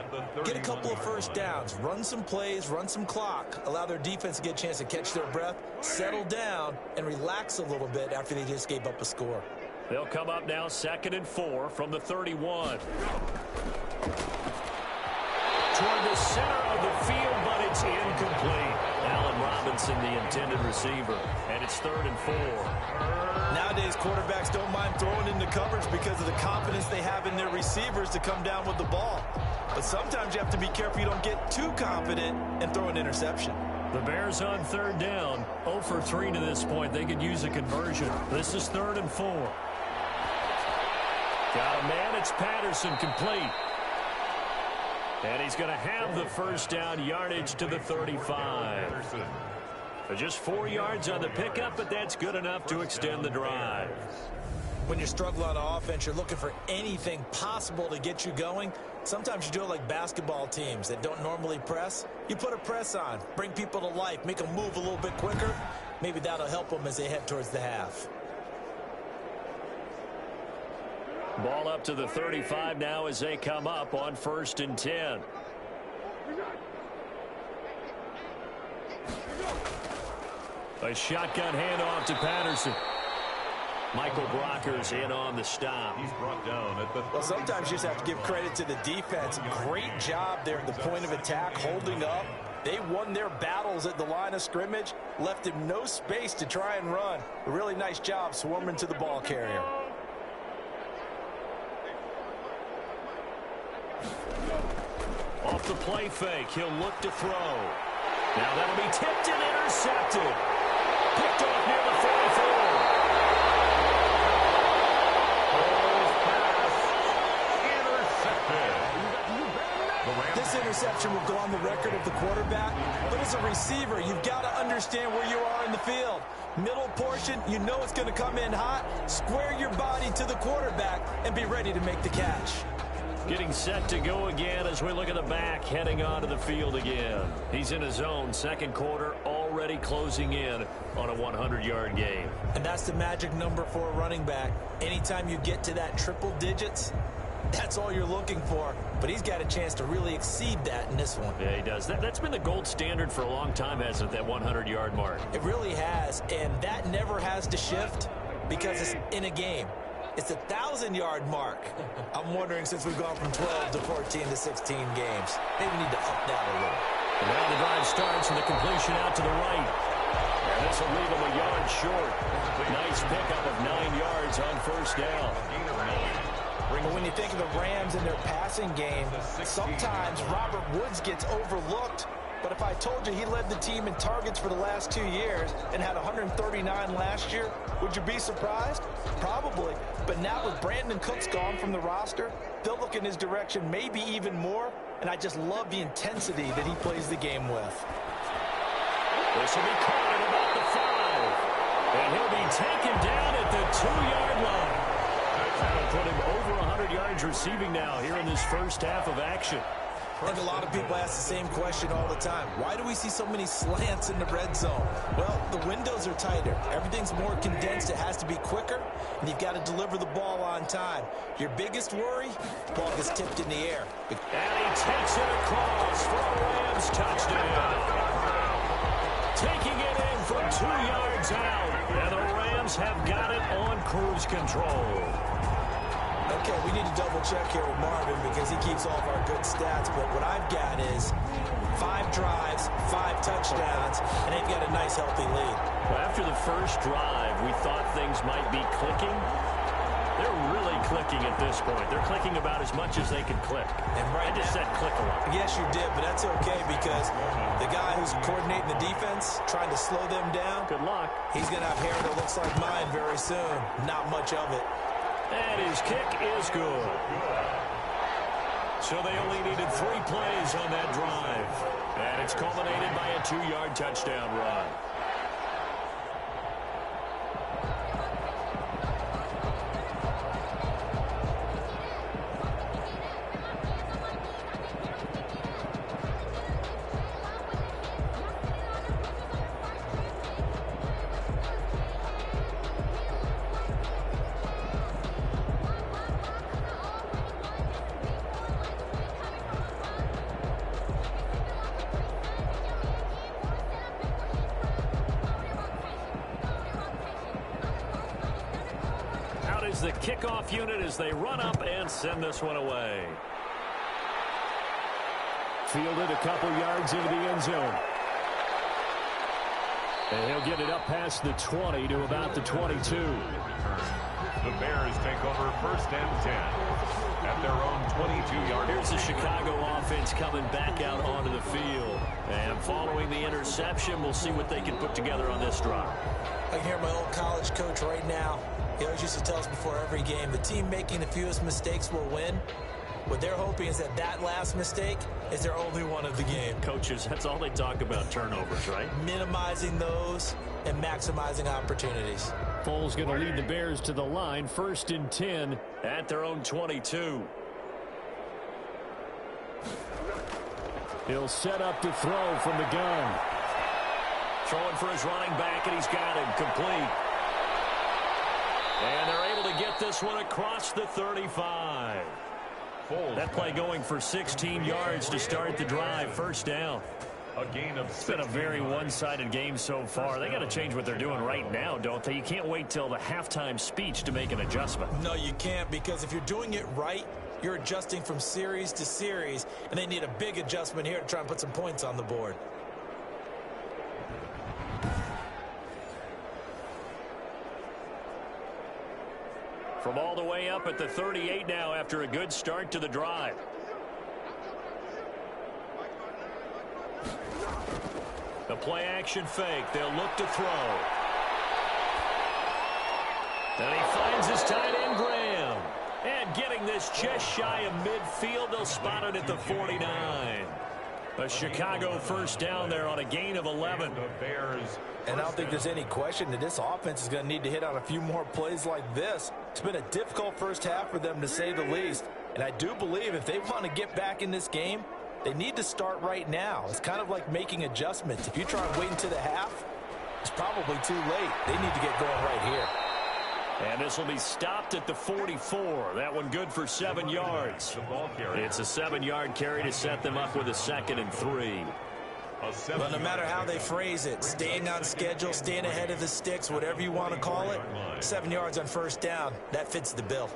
get a couple of first downs, run some plays, run some clock, allow their defense to get a chance to catch their breath, settle down, and relax a little bit after they just gave up a score. They'll come up now 2nd and 4 from the 31. Toward the center of the field, but it's incomplete. Allen Robinson, the intended receiver, and it's 3rd and 4. Nowadays, quarterbacks don't mind throwing into coverage because of the confidence they have in their receivers to come down with the ball. But sometimes you have to be careful you don't get too confident and throw an interception. The Bears on 3rd down, 0 for 3 to this point. They could use a conversion. This is 3rd and 4. Got a man, it's Patterson, complete. And he's going to have the 1st down, yardage to the 35. Just 4 yards on the pickup, but that's good enough to extend the drive. When you're struggling on offense, you're looking for anything possible to get you going. Sometimes you do it like basketball teams that don't normally press. You put a press on, bring people to life, make them move a little bit quicker. Maybe that'll help them as they head towards the half. Ball up to the 35 now as they come up on 1st and 10. A shotgun handoff to Patterson. Michael Brocker's in on the stop. He's brought down at the... Well, sometimes you just have to give credit to the defense. Great job there at the point of attack, holding up. They won their battles at the line of scrimmage, left him no space to try and run. A really nice job swarming to the ball carrier. Off the play fake, he'll look to throw. Now that'll be tipped and intercepted. Picked off near the 44. This interception will go on the record of the quarterback, but as a receiver, you've got to understand where you are in the field. Middle portion, you know it's going to come in hot. Square your body to the quarterback and be ready to make the catch. Getting set to go again as we look at the back, heading onto the field again. He's in his own 2nd quarter, already closing in on a 100-yard game. And that's the magic number for a running back. Anytime you get to that triple digits, that's all you're looking for. But he's got a chance to really exceed that in this one. Yeah, he does. That's been the gold standard for a long time, hasn't it, that 100-yard mark? It really has, and that never has to shift because it's in a game. It's a 1,000-yard mark. I'm wondering, since we've gone from 12 to 14 to 16 games, maybe we need to up that a little. And now the drive starts with a completion out to the right. And this will leave him a yard short. Nice pickup of 9 yards on 1st down. But when you think of the Rams and their passing game, sometimes Robert Woods gets overlooked. But if I told you he led the team in targets for the last 2 years and had 139 last year, would you be surprised? Probably. But now with Brandon Cooks gone from the roster, they'll look in his direction maybe even more. And I just love the intensity that he plays the game with. This will be caught at about the 5. And he'll be taken down at the 2-yard line. That'll put him over 100 yards receiving now here in this 1st half of action. I think a lot of people ask the same question all the time. Why do we see so many slants in the red zone? Well, the windows are tighter. Everything's more condensed. It has to be quicker, and you've got to deliver the ball on time. Your biggest worry? Ball gets tipped in the air. And he takes it across for a Rams touchdown. Taking it in from 2 yards out. And the Rams have got it on cruise control. Okay, we need to double check here with Marvin because he keeps all of our good stats. But what I've got is 5 drives, 5 touchdowns, and they've got a nice, healthy lead. Well, after the first drive, we thought things might be clicking. They're really clicking at this point. They're clicking about as much as they can click. And right I just said click a lot. Yes, you did, but that's okay because the guy who's coordinating the defense, trying to slow them down, Good luck. he's going to have hair that looks like mine very soon. Not much of it. And his kick is good. So they only needed 3 plays on that drive. And it's culminated by a 2-yard touchdown run. The kickoff unit as they run up and send this one away. Fielded a couple yards into the end zone. And he'll get it up past the 20 to about the 22. The Bears take over 1st and 10 at their own 22-yard. Here's the Chicago offense coming back out onto the field. And following the interception, we'll see what they can put together on this drive. I can hear my old college coach right now. He always used to tell us before every game, the team making the fewest mistakes will win. What they're hoping is that that last mistake is their only one of the game. Coaches, that's all they talk about, turnovers, right? Minimizing those and maximizing opportunities. Foles going to lead the Bears to the line, 1st and 10 at their own 22. He'll set up to throw from the gun. Throwing for his running back, and he's got him complete. And they're able to get this one across the 35. That play going for 16 yards to start the drive. 1st down. It's been a very one-sided game so far. They got to change what they're doing right now, don't they? You can't wait till the halftime speech to make an adjustment. No, you can't, because if you're doing it right, you're adjusting from series to series, and they need a big adjustment here to try and put some points on the board. From all the way up at the 38 now after a good start to the drive. The play action fake. They'll look to throw. And he finds his tight end, Graham. And getting this just shy of midfield, they'll spot it at the 49. A Chicago 1st down there on a gain of 11. And I don't think there's any question that this offense is going to need to hit on a few more plays like this. It's been a difficult first half for them, to say the least. And I do believe if they want to get back in this game, they need to start right now. It's kind of like making adjustments. If you try and wait until the half, it's probably too late. They need to get going right here. And this will be stopped at the 44. That one good for 7 yards. It's a 7-yard carry to set them up with a 2nd and 3. Well, no matter how they phrase it, staying on schedule, staying ahead of the sticks, whatever you want to call it, 7 yards on 1st down, that fits the bill.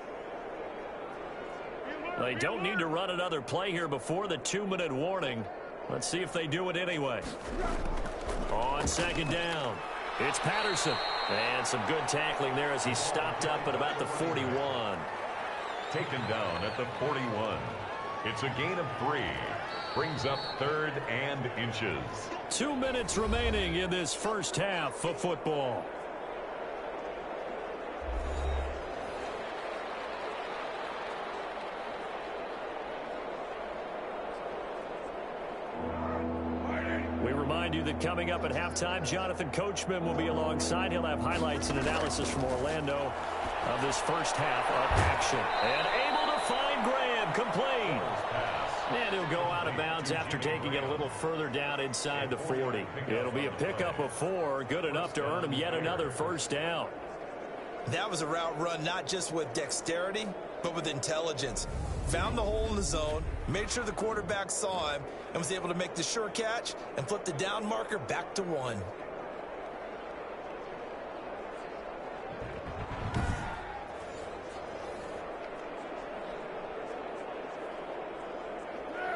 They don't need to run another play here before the 2-minute warning. Let's see if they do it anyway. On 2nd down, it's Patterson. And some good tackling there as he stopped up at about the 41. Taken down at the 41. It's a gain of 3. Brings up 3rd and inches. 2 minutes remaining in this first half of football. We remind you that coming up at halftime, Jonathan Coachman will be alongside. He'll have highlights and analysis from Orlando of this first half of action. And able to find Graham, complete. And he'll go out of bounds after taking it a little further down inside the 40. It'll be a pickup of 4, good enough to earn him yet another 1st down. That was a route run not just with dexterity, but with intelligence. Found the hole in the zone, made sure the quarterback saw him, and was able to make the sure catch and flip the down marker back to 1.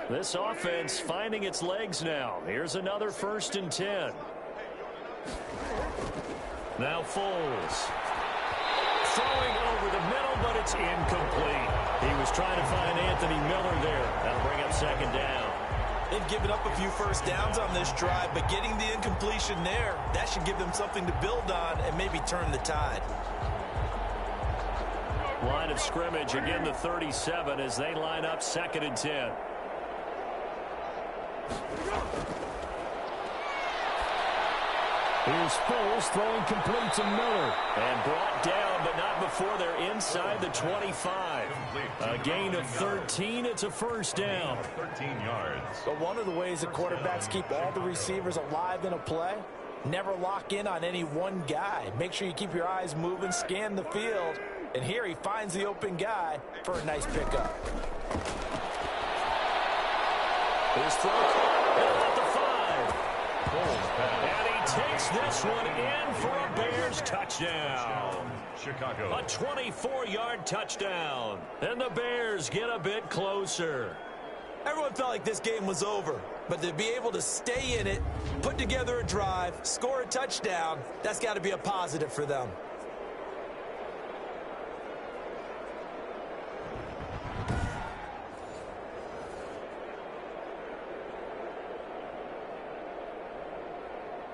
This offense finding its legs now. Here's another 1st and 10. Now Foles. Throwing over the middle, but it's incomplete. He was trying to find Anthony Miller there. That'll bring up 2nd down. They've given up a few first downs on this drive, but getting the incompletion there, that should give them something to build on and maybe turn the tide. Line of scrimmage, again the 37 as they line up 2nd and 10. Here's Foles throwing complete to Miller. And brought down, but not before they're inside the 25. A gain of 13. It's a 1st down. 13 yards. But one of the ways that quarterbacks keep all the receivers alive in a play, never lock in on any one guy. Make sure you keep your eyes moving, scan the field. And here he finds the open guy for a nice pickup. His throw at the 5. And he takes this one in for a Bears touchdown. Chicago. A 24-yard touchdown. And the Bears get a bit closer. Everyone felt like this game was over, but to be able to stay in it, put together a drive, score a touchdown, that's got to be a positive for them.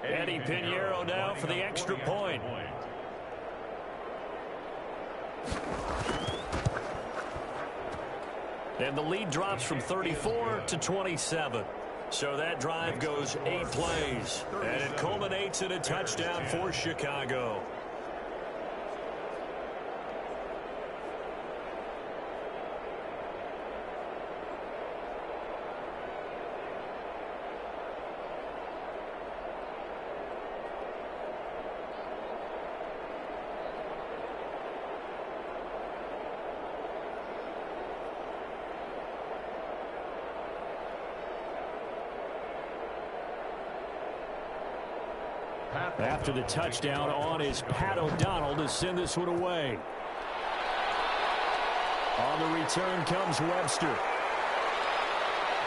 Eddie Pinheiro now for the extra point. And the lead drops from 34 to 27. So that drive goes 8 plays. And it culminates in a touchdown for Chicago. After the touchdown on is Pat O'Donnell to send this one away. On the return comes Webster.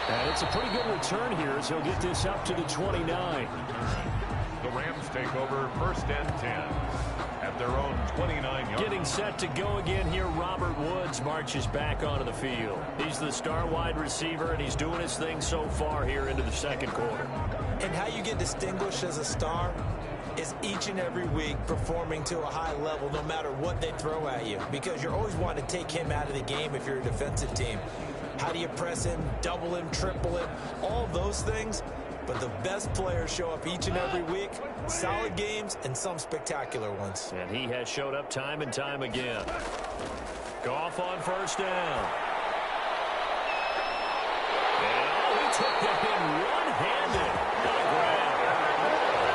And it's a pretty good return here as he'll get this up to the 29. The Rams take over 1st and 10 at their own 29 yards. Getting set to go again here, Robert Woods marches back onto the field. He's the star wide receiver, and he's doing his thing so far here into the 2nd quarter. And how you get distinguished as a star is each and every week performing to a high level no matter what they throw at you, because you're always wanting to take him out of the game if you're a defensive team. How do you press him, double him, triple him, all those things? But the best players show up each and every week, solid games and some spectacular ones. And he has showed up time and time again. Goff on 1st down. And he took that in one-handed.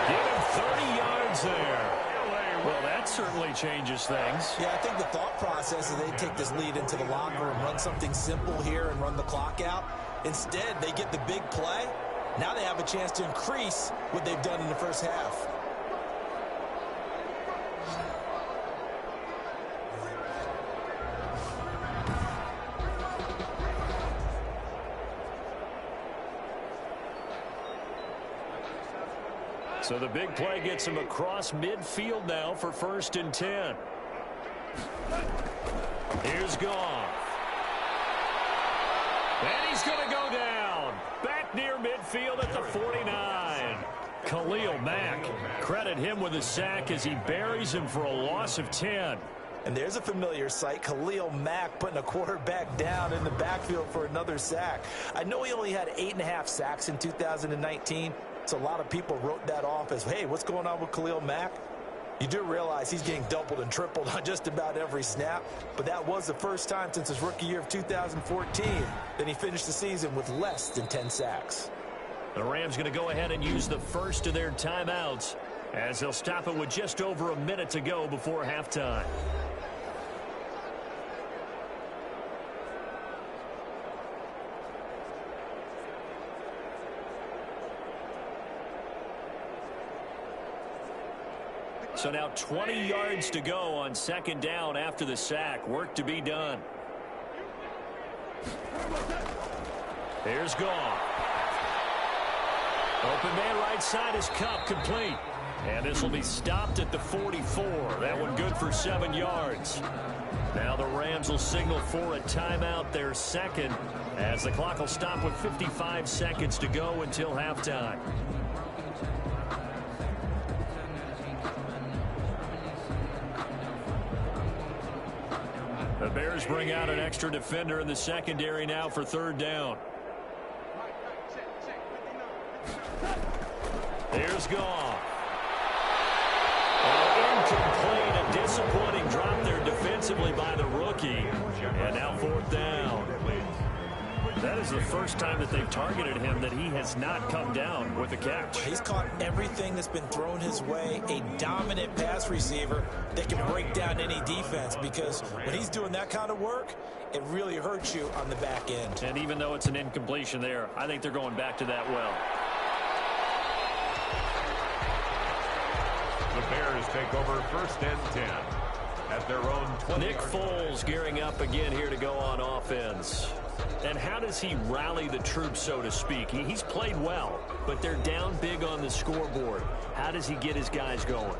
Give him 30 yards there. Well, that certainly changes things. Yeah, I think the thought process is they take this lead into the locker room, run something simple here and run the clock out. Instead, they get the big play. Now they have a chance to increase what they've done in the 1st half. So the big play gets him across midfield now for 1st and 10. Here's Goff. And he's going to go down. Back near midfield at the 49. Khalil Mack. Credit him with a sack as he buries him for a loss of 10. And there's a familiar sight, Khalil Mack putting a quarterback down in the backfield for another sack. I know he only had 8.5 sacks in 2019, so a lot of people wrote that off as, hey, what's going on with Khalil Mack? You do realize he's getting doubled and tripled on just about every snap, but that was the first time since his rookie year of 2014 that he finished the season with less than 10 sacks. The Rams going to go ahead and use the first of their timeouts as they'll stop it with just over a minute to go before halftime. So now 20 yards to go on 2nd down after the sack. Work to be done. Here's Goff. Open man right side is Cup, complete. And this will be stopped at the 44. That one good for 7 yards. Now the Rams will signal for a timeout, their second, as the clock will stop with 55 seconds to go until halftime. The Bears bring out an extra defender in the secondary now for third down. Here's Goff. Incomplete, a disappointing drop there defensively by the rookie. And now fourth down. That is the first time that they've targeted him that he has not come down with a catch. He's caught everything that's been thrown his way. A dominant pass receiver that can break down any defense, because when he's doing that kind of work, it really hurts you on the back end. And even though it's an incompletion there, I think they're going back to that well. The Bears take over first and 10 at their own 20. Nick Foles gearing up again here to go on offense. And how does he rally the troops, so to speak? He's played well, but they're down big on the scoreboard. How does he get his guys going?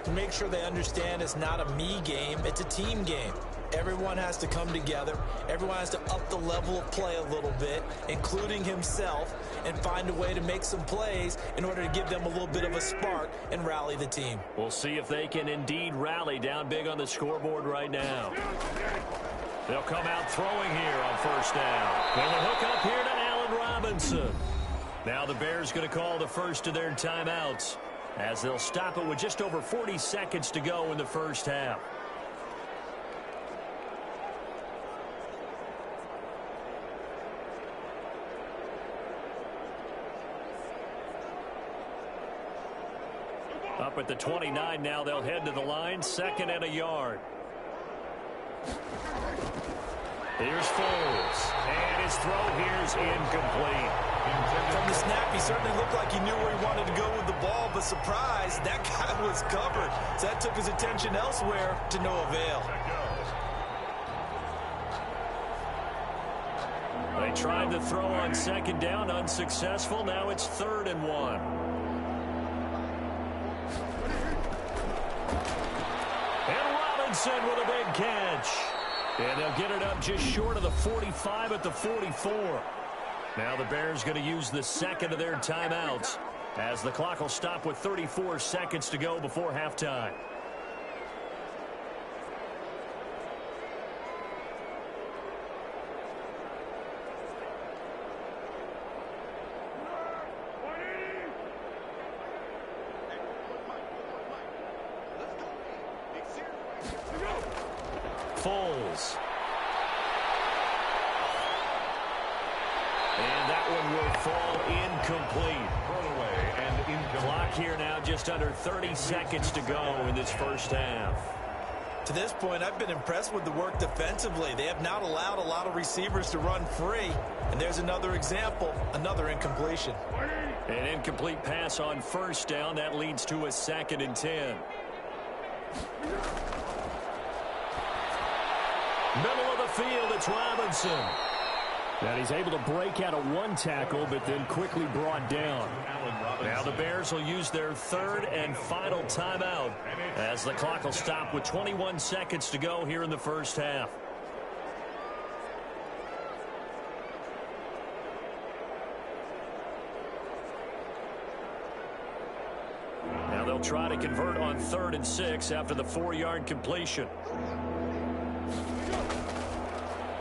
To make sure they understand it's not a me game, it's a team game. Everyone has to come together. Everyone has to up the level of play a little bit, including himself, and find a way to make some plays in order to give them a little bit of a spark and rally the team. We'll see if they can indeed rally down big on the scoreboard right now. They'll come out throwing here on first down. And the hook up here to Allen Robinson. Now the Bears going to call the first of their timeouts, as they'll stop it with just over 40 seconds to go in the first half. Up at the 29 now, they'll head to the line, 2nd and a yard. Here's Foles, and his throw here's incomplete. From the snap, he certainly looked like he knew where he wanted to go with the ball, but surprise, that guy was covered. So that took his attention elsewhere to no avail. They tried to throw on 2nd down, unsuccessful. Now it's 3rd and 1. And Robinson with a big catch. And they'll get it up just short of the 45 at the 44. Now the Bears going to use the second of their timeouts, as the clock will stop with 34 seconds to go before halftime. Foles. And that one will fall incomplete. Throwaway and incomplete. Clock here now, just under 30 seconds to go in this first half. To this point, I've been impressed with the work defensively. They have not allowed a lot of receivers to run free. And there's another example, another incompletion. An incomplete pass on first down. That leads to a 2nd and 10. Middle of the field, it's Robinson. And he's able to break out of one tackle, but then quickly brought down. Now the Bears will use their 3rd and final timeout, as the clock will stop with 21 seconds to go here in the first half. Now they'll try to convert on 3rd and 6 after the 4-yard completion.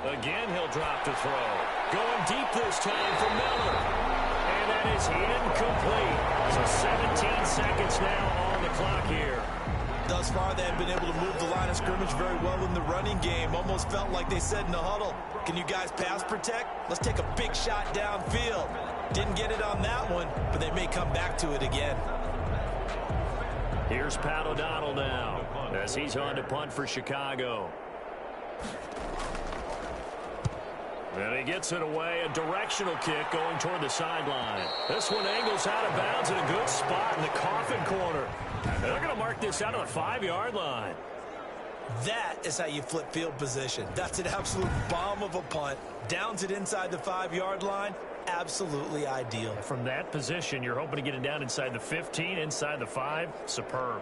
Again, he'll drop to throw. Going deep this time for Miller. And that is incomplete. So 17 seconds now on the clock here. Thus far, they have been able to move the line of scrimmage very well in the running game. Almost felt like they said in the huddle, can you guys pass protect? Let's take a big shot downfield. Didn't get it on that one, but they may come back to it again. Here's Pat O'Donnell now, as he's on to punt for Chicago. And he gets it away, a directional kick going toward the sideline. This one angles out of bounds in a good spot in the coffin corner. And they're going to mark this out of the 5-yard line. That is how you flip field position. That's an absolute bomb of a punt. Downs it inside the 5-yard line. Absolutely ideal. From that position, you're hoping to get it down inside the 15, inside the 5. Superb.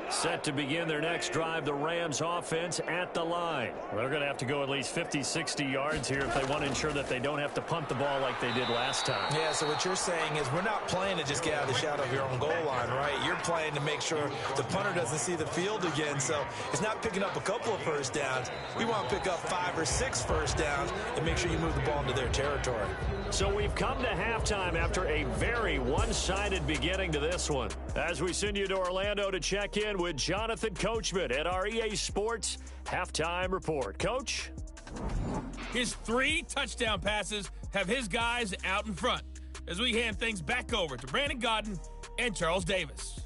Set to begin their next drive, the Rams offense at the line. Well, they're going to have to go at least 50, 60 yards here if they want to ensure that they don't have to punt the ball like they did last time. Yeah, so what you're saying is we're not playing to just get out of the shadow of your own goal line, right? You're playing to make sure the punter doesn't see the field again. So it's not picking up a couple of first downs. We want to pick up 5 or 6 first downs and make sure you move the ball into their territory. So we've come to halftime after a very one-sided beginning to this one. As we send you to Orlando to check in with Jonathan Coachman at our EA Sports Halftime Report. Coach? His 3 touchdown passes have his guys out in front as we hand things back over to Brandon Godden and Charles Davis.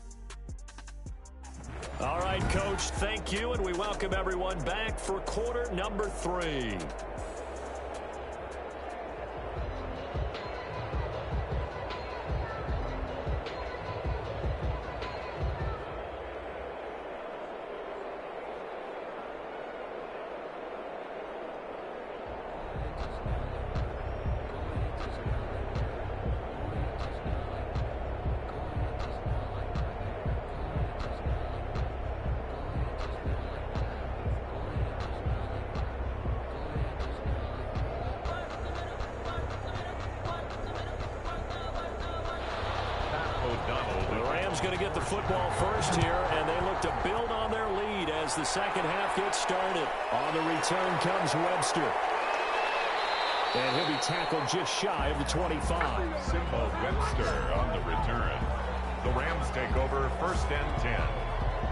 All right, Coach, thank you, and we welcome everyone back for quarter number 3. Going to get the football first here, and they look to build on their lead as the second half gets started. On the return comes Webster. And he'll be tackled just shy of the 25. Simple Webster on the return. The Rams take over 1st and 10.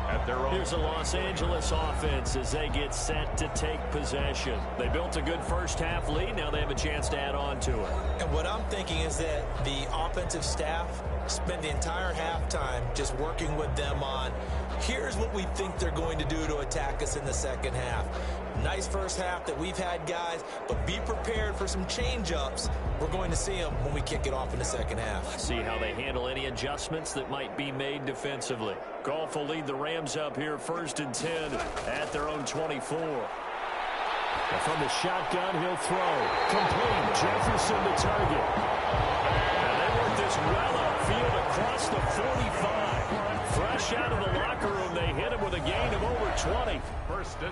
At their own. Here's a Los Angeles offense as they get set to take possession. They built a good first half lead. Now they have a chance to add on to it. And what I'm thinking is that the offensive staff spend the entire halftime just working with them on here's what we think they're going to do to attack us in the second half. Nice first half that we've had, guys, but be prepared for some change-ups. We're going to see them when we kick it off in the second half. See how they handle any adjustments that might be made defensively. Goff will lead the Rams up here 1st and 10 at their own 24. And from the shotgun, he'll throw. Complete. Jefferson to target. And they work this well upfield across the 45. Fresh out of the locker room, they hit him with a gain of over 20.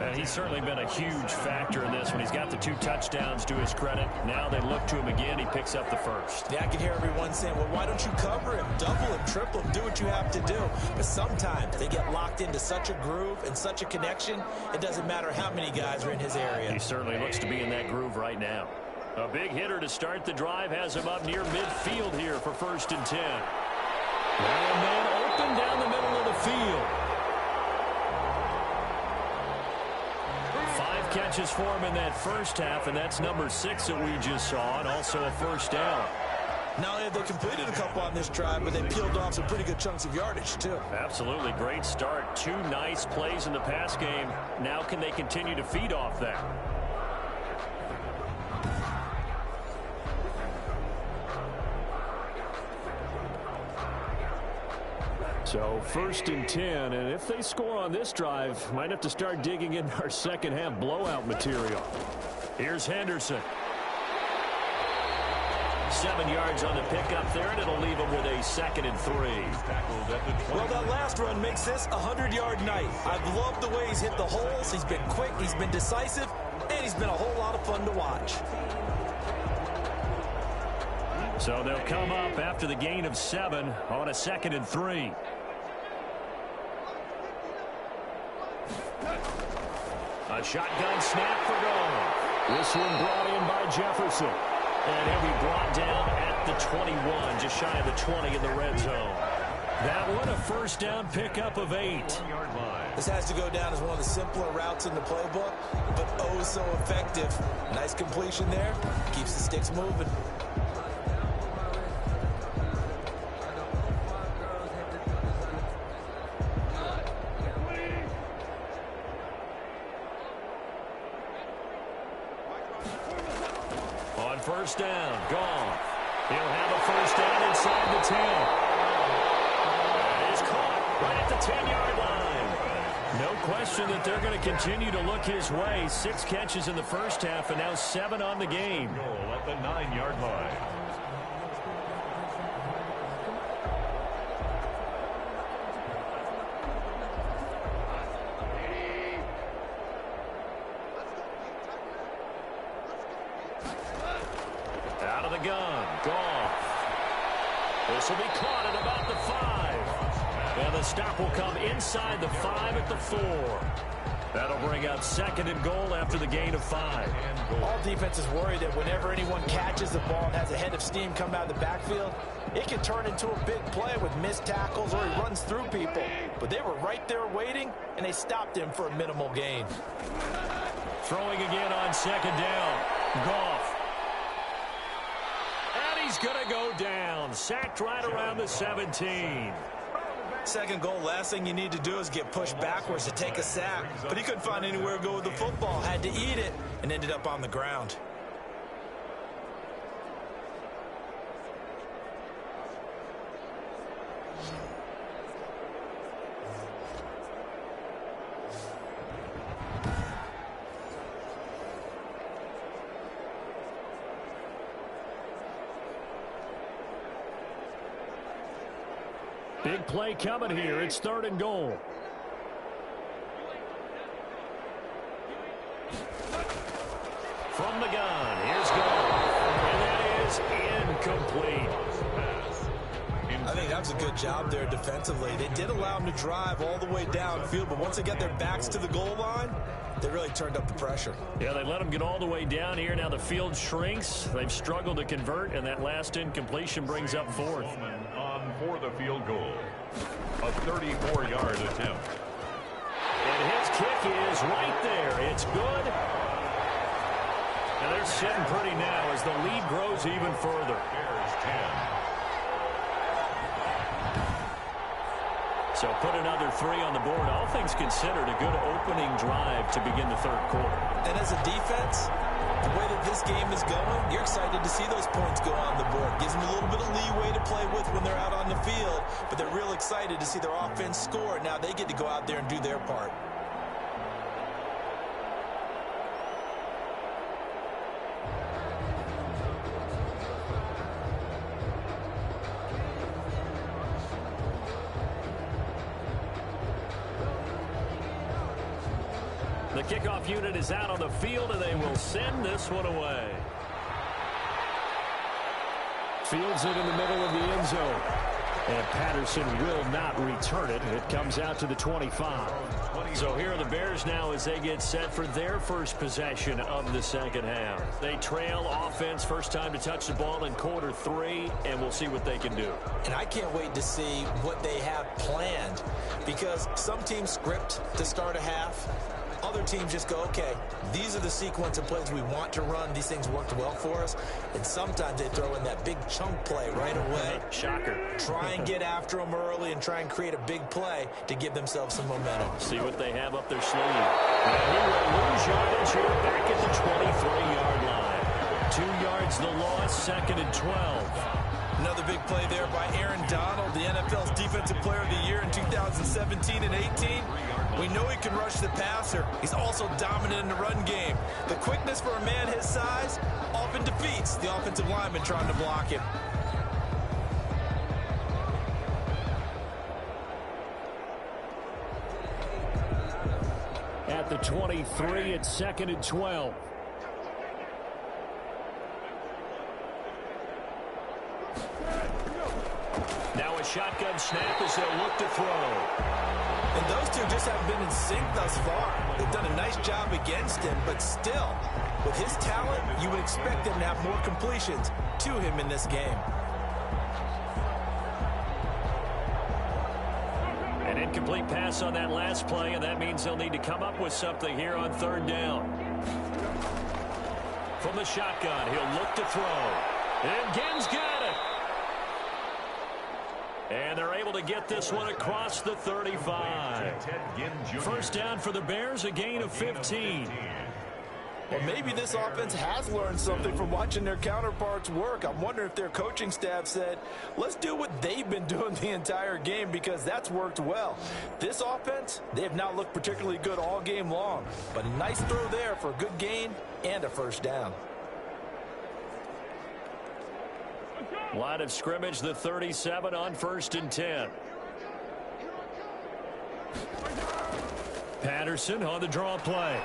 And he's certainly been a huge factor in this one. He's got the 2 touchdowns to his credit. Now they look to him again. He picks up the first. Yeah, I can hear everyone saying, well, why don't you cover him, double him, triple him, do what you have to do. But sometimes they get locked into such a groove and such a connection, it doesn't matter how many guys are in his area. He certainly looks to be in that groove right now. A big hitter to start the drive has him up near midfield here for 1st and 10. And then open down the middle of the field. 5 catches for him in that first half, and that's number 6 that we just saw, and also a first down. Not only have they completed a couple on this drive, but they peeled off some pretty good chunks of yardage, too. Absolutely. Great start. 2 nice plays in the pass game. Now can they continue to feed off that? So 1st and 10, and if they score on this drive, might have to start digging into our second half blowout material. Here's Henderson. 7 yards on the pickup there, and it'll leave him with a 2nd and 3. Well, that last run makes this a 100-yard night. I've loved the way he's hit the holes. He's been quick, he's been decisive, and he's been a whole lot of fun to watch. So they'll come up after the gain of 7 on a 2nd and 3. A shotgun snap for goal. This one brought in by Jefferson. And he'll be brought down at the 21, just shy of the 20 in the red zone. That one, a first down pickup of 8. This has to go down as one of the simpler routes in the playbook, but oh so effective. Nice completion there. Keeps the sticks moving. On first down, Goff. He'll have a first down inside the 10. And he's caught right at the 10-yard line. No question that they're going to continue to look his way. 6 catches in the first half and now 7 on the game. Goal at the 9-yard line. Out of the gun, Goff. This will be caught at about the 5. And the stop will come inside the 5 at the 4. That'll bring up 2nd and goal after the gain of 5. All defenses worry that whenever anyone catches the ball and has a head of steam come out of the backfield, it can turn into a big play with missed tackles or he runs through people. But they were right there waiting, and they stopped him for a minimal gain. Throwing again on 2nd down. Goff. And he's going to go down. Sacked right around the 17. 2nd goal, last thing you need to do is get pushed backwards to take a sack. But he couldn't find anywhere to go with the football. Had to eat it and ended up on the ground. Big play coming here. It's 3rd and goal. From the gun, here's Goff. And that is incomplete. I think that was a good job there defensively. They did allow him to drive all the way downfield, but once they got their backs to the goal line, they really turned up the pressure. Yeah, they let him get all the way down here. Now the field shrinks. They've struggled to convert, and that last incompletion brings up 4th. On for the field goal. A 34-yard attempt. And his kick is right there. It's good. And they're sitting pretty now as the lead grows even further. Bears 10. So put another 3 on the board. All things considered, a good opening drive to begin the 3rd quarter. And as a defense, the way that this game is going, you're excited to see those points go on the board. Gives them a little bit of leeway to play with when they're out on the field, but they're real excited to see their offense score. Now they get to go out there and do their part. The kickoff unit is out on the field, and they will send this one away. Fields it in the middle of the end zone. And Patterson will not return it. It comes out to the 25. So here are the Bears now as they get set for their first possession of the 2nd half. They trail offense, first time to touch the ball in quarter 3, and we'll see what they can do. And I can't wait to see what they have planned, because some teams script to start a half. Other teams just go, okay, these are the sequence of plays we want to run. These things worked well for us. And sometimes they throw in that big chunk play right away. Shocker. Try and get after them early and try and create a big play to give themselves some momentum. See what they have up their sleeve. And he will lose yardage here back at the 23-yard line. 2 yards the loss, 2nd and 12. Another big play there by Aaron Donald, the NFL's Defensive Player of the Year in 2017 and 18. We know he can rush the passer. He's also dominant in the run game. The quickness for a man his size often defeats the offensive lineman trying to block him. At the 23, it's 2nd and 12. Now a shotgun snap as they'll look to throw. And those two just haven't been in sync thus far. They've done a nice job against him, but still, with his talent, you would expect them to have more completions to him in this game. An incomplete pass on that last play, and that means they'll need to come up with something here on 3rd down. From the shotgun, he'll look to throw. And Ginn's got it. And they're able to get this one across the 35. First down for the Bears, a gain of 15. Well, maybe this offense has learned something from watching their counterparts work. I'm wondering if their coaching staff said, let's do what they've been doing the entire game, because that's worked well. This offense, they have not looked particularly good all game long, but a nice throw there for a good gain and a first down. Line of scrimmage, the 37 on 1st and 10. Patterson on the draw play.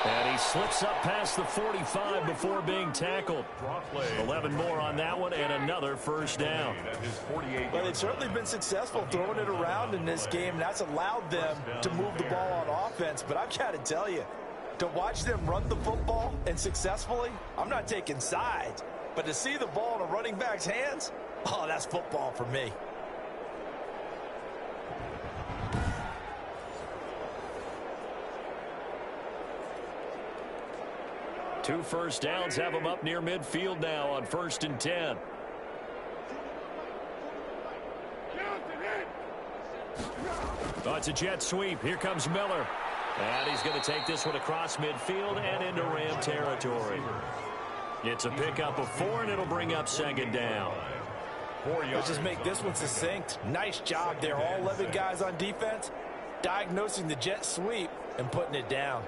And he slips up past the 45 before being tackled. 11 more on that one and another first down. Well, they've certainly been successful throwing it around in this game, and that's allowed them to move the ball on offense. But I've got to tell you, to watch them run the football and successfully, I'm not taking sides. But to see the ball in a running back's hands, oh, that's football for me. Two first downs have them up near midfield now on 1st and 10. Oh, it's a jet sweep. Here comes Miller. And he's going to take this one across midfield and into Ram territory. It's a pickup of 4, and it'll bring up 2nd down. Let's just make this one succinct. Nice job there. All 11 guys on defense diagnosing the jet sweep and putting it down.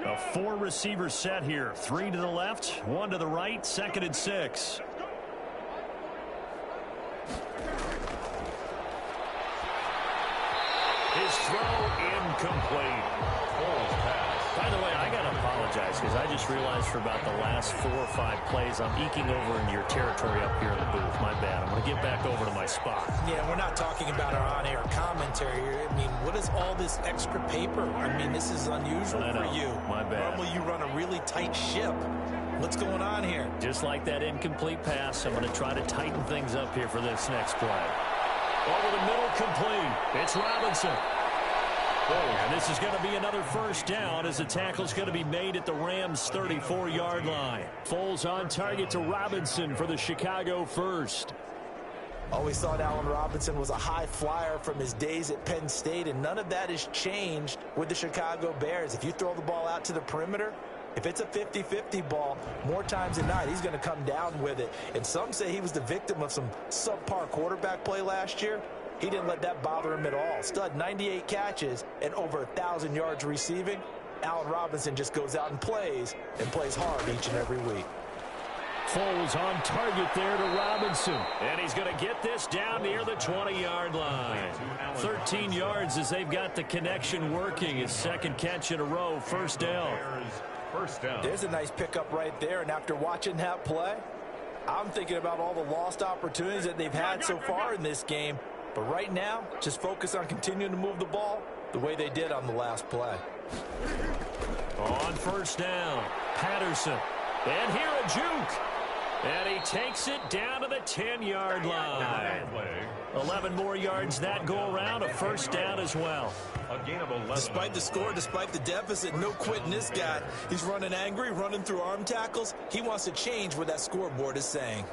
A 4-receiver set here. 3 to the left, 1 to the right, 2nd and 6. His throw incomplete. By the way, I got to apologize because I just realized for about the last 4 or 5 plays I'm eking over into your territory up here in the booth. My bad. I'm going to get back over to my spot. Yeah, we're not talking about our on-air commentary here. I mean, what is all this extra paper? I mean, this is unusual for you. My bad. Normally you run a really tight ship. What's going on here? Just like that incomplete pass, I'm going to try to tighten things up here for this next play. Over the middle, complete. It's Robinson. And this is going to be another first down as the tackle's going to be made at the Rams' 34-yard line. Foles on target to Robinson for the Chicago first. Always thought Allen Robinson was a high flyer from his days at Penn State, and none of that has changed with the Chicago Bears. If you throw the ball out to the perimeter, if it's a 50-50 ball, more times than not, he's going to come down with it. And some say he was the victim of some subpar quarterback play last year. He didn't let that bother him at all. Stud, 98 catches and over 1,000 yards receiving. Allen Robinson just goes out and plays hard each and every week. Foles on target there to Robinson. And he's going to get this down near the 20-yard line. 13 yards as they've got the connection working. His 2nd catch in a row, first down. There's a nice pickup right there, and after watching that play, I'm thinking about all the lost opportunities that they've had so far in this game. But right now, just focus on continuing to move the ball the way they did on the last play. On first down, Patterson. And here a juke. And he takes it down to the 10-yard line. 11 more yards that go around, a first down as well. Despite the score, despite the deficit, no quitting this guy. He's running angry, running through arm tackles. He wants to change what that scoreboard is saying.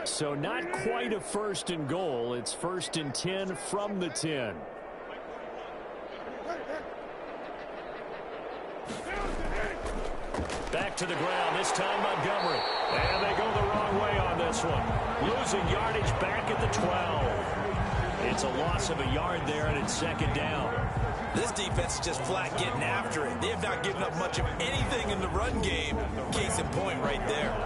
So not quite a 1st and goal. It's 1st and 10 from the 10. Back to the ground, this time Montgomery. And they go the wrong way on this one. Losing yardage back at the 12. It's a loss of a yard there, and it's 2nd down. This defense is just flat getting after it. They have not given up much of anything in the run game. Case in point right there.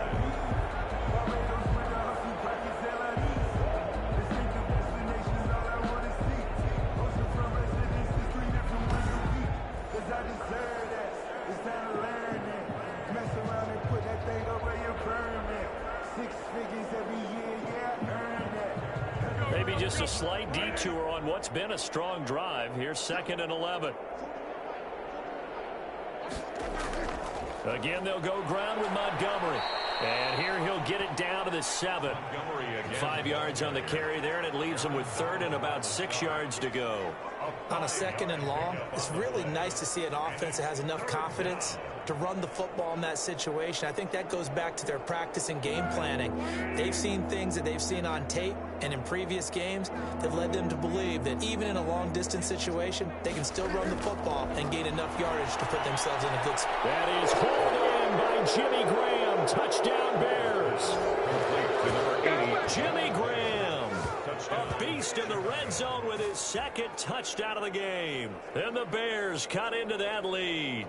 Maybe just a slight detour on what's been a strong drive. Here's 2nd and 11. Again, they'll go ground with Montgomery. And here he'll get it down to the 7. 5 yards on the carry there, and it leaves him with 3rd and about 6 yards to go. On a 2nd and long, it's really nice to see an offense that has enough confidence to run the football in that situation. I think that goes back to their practice and game planning. They've seen things that they've seen on tape and in previous games that led them to believe that even in a long-distance situation, they can still run the football and gain enough yardage to put themselves in a good spot. That is hauled in by Jimmy Graham. Touchdown, Bears. Jimmy Graham, a beast in the red zone with his 2nd touchdown of the game. And the Bears cut into that lead.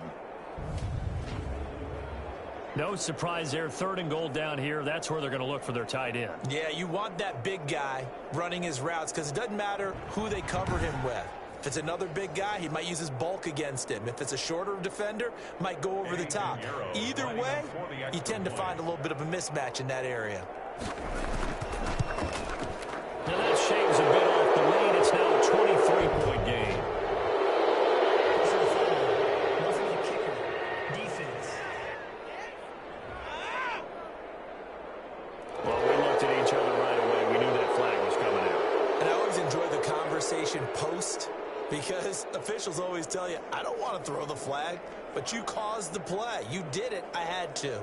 No surprise there. 3rd and goal down here. That's where they're going to look for their tight end. Yeah, you want that big guy running his routes because it doesn't matter who they cover him with. If it's another big guy, he might use his bulk against him. If it's a shorter defender, might go over the top. Either way, you tend to find a little bit of a mismatch in that area. Now that shaves a bit off the lead. It's now a 23-point game. Well, we looked at each other right away. We knew that flag was coming out. And I always enjoy the conversation post because officials always tell you, I don't want to throw the flag, but you caused the play. You did it. I had to.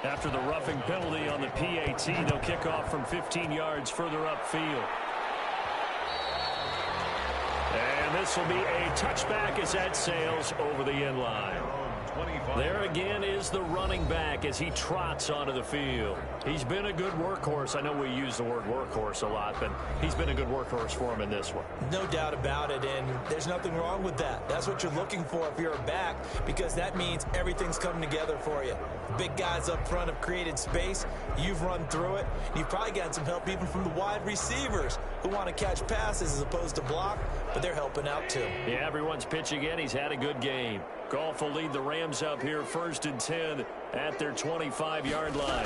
After the roughing penalty on the PAT, they'll kick off from 15 yards further upfield. And this will be a touchback as that sails over the end line. There again is the running back as he trots onto the field. He's been a good workhorse. I know we use the word workhorse a lot, but he's been a good workhorse for him in this one. No doubt about it, and there's nothing wrong with that. That's what you're looking for if you're a back, because that means everything's coming together for you. Big guys up front have created space. You've run through it. You've probably gotten some help even from the wide receivers who want to catch passes as opposed to block, but they're helping out too. Yeah, everyone's pitching in. He's had a good game. Goff will lead the Rams up here 1st and 10 at their 25-yard line.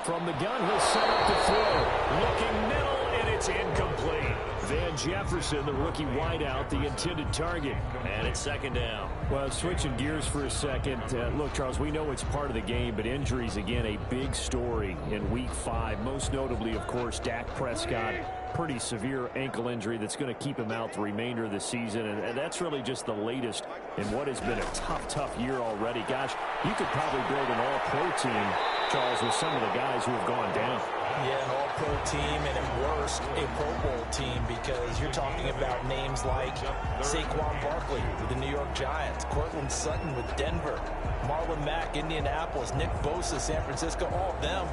From the gun, he'll set up to throw. Looking middle, and it's incomplete. Van Jefferson, the rookie wideout, the intended target. And it's 2nd down. Well, switching gears for a second. Look, Charles, we know it's part of the game, but injuries, again, a big story in Week 5. Most notably, of course, Dak Prescott. Pretty severe ankle injury that's going to keep him out the remainder of the season. And that's really just the latest in what has been a tough year already. Gosh, you could probably build an all-pro team, Charles, with some of the guys who have gone down. Yeah, an all-pro team, and at worst, a Pro Bowl team, because you're talking about names like Saquon Barkley with the New York Giants, Cortland Sutton with Denver, Marlon Mack, Indianapolis, Nick Bosa, San Francisco, all of them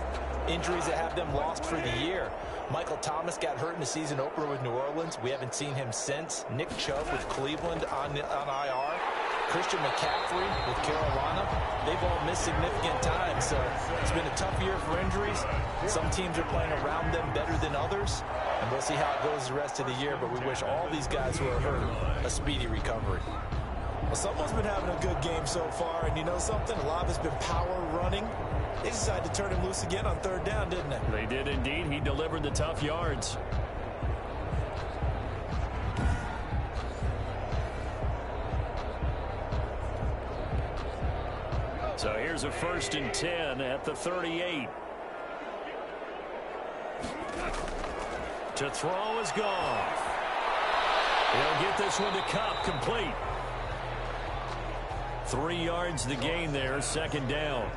injuries that have them lost for the year. Michael Thomas got hurt in the season opener with New Orleans. We haven't seen him since. Nick Chubb with Cleveland on IR. Christian McCaffrey with Carolina. They've all missed significant time, so it's been a tough year for injuries. Some teams are playing around them better than others, and we'll see how it goes the rest of the year, but we wish all these guys who are hurt a speedy recovery. Well, someone's been having a good game so far, and you know something? A lot of it's been power running. They decided to turn him loose again on 3rd down, didn't they? They did indeed. He delivered the tough yards. So here's a 1st and 10 at the 38. To throw is Goff. He'll get this one to Kupp, complete. 3 yards the gain there, 2nd down.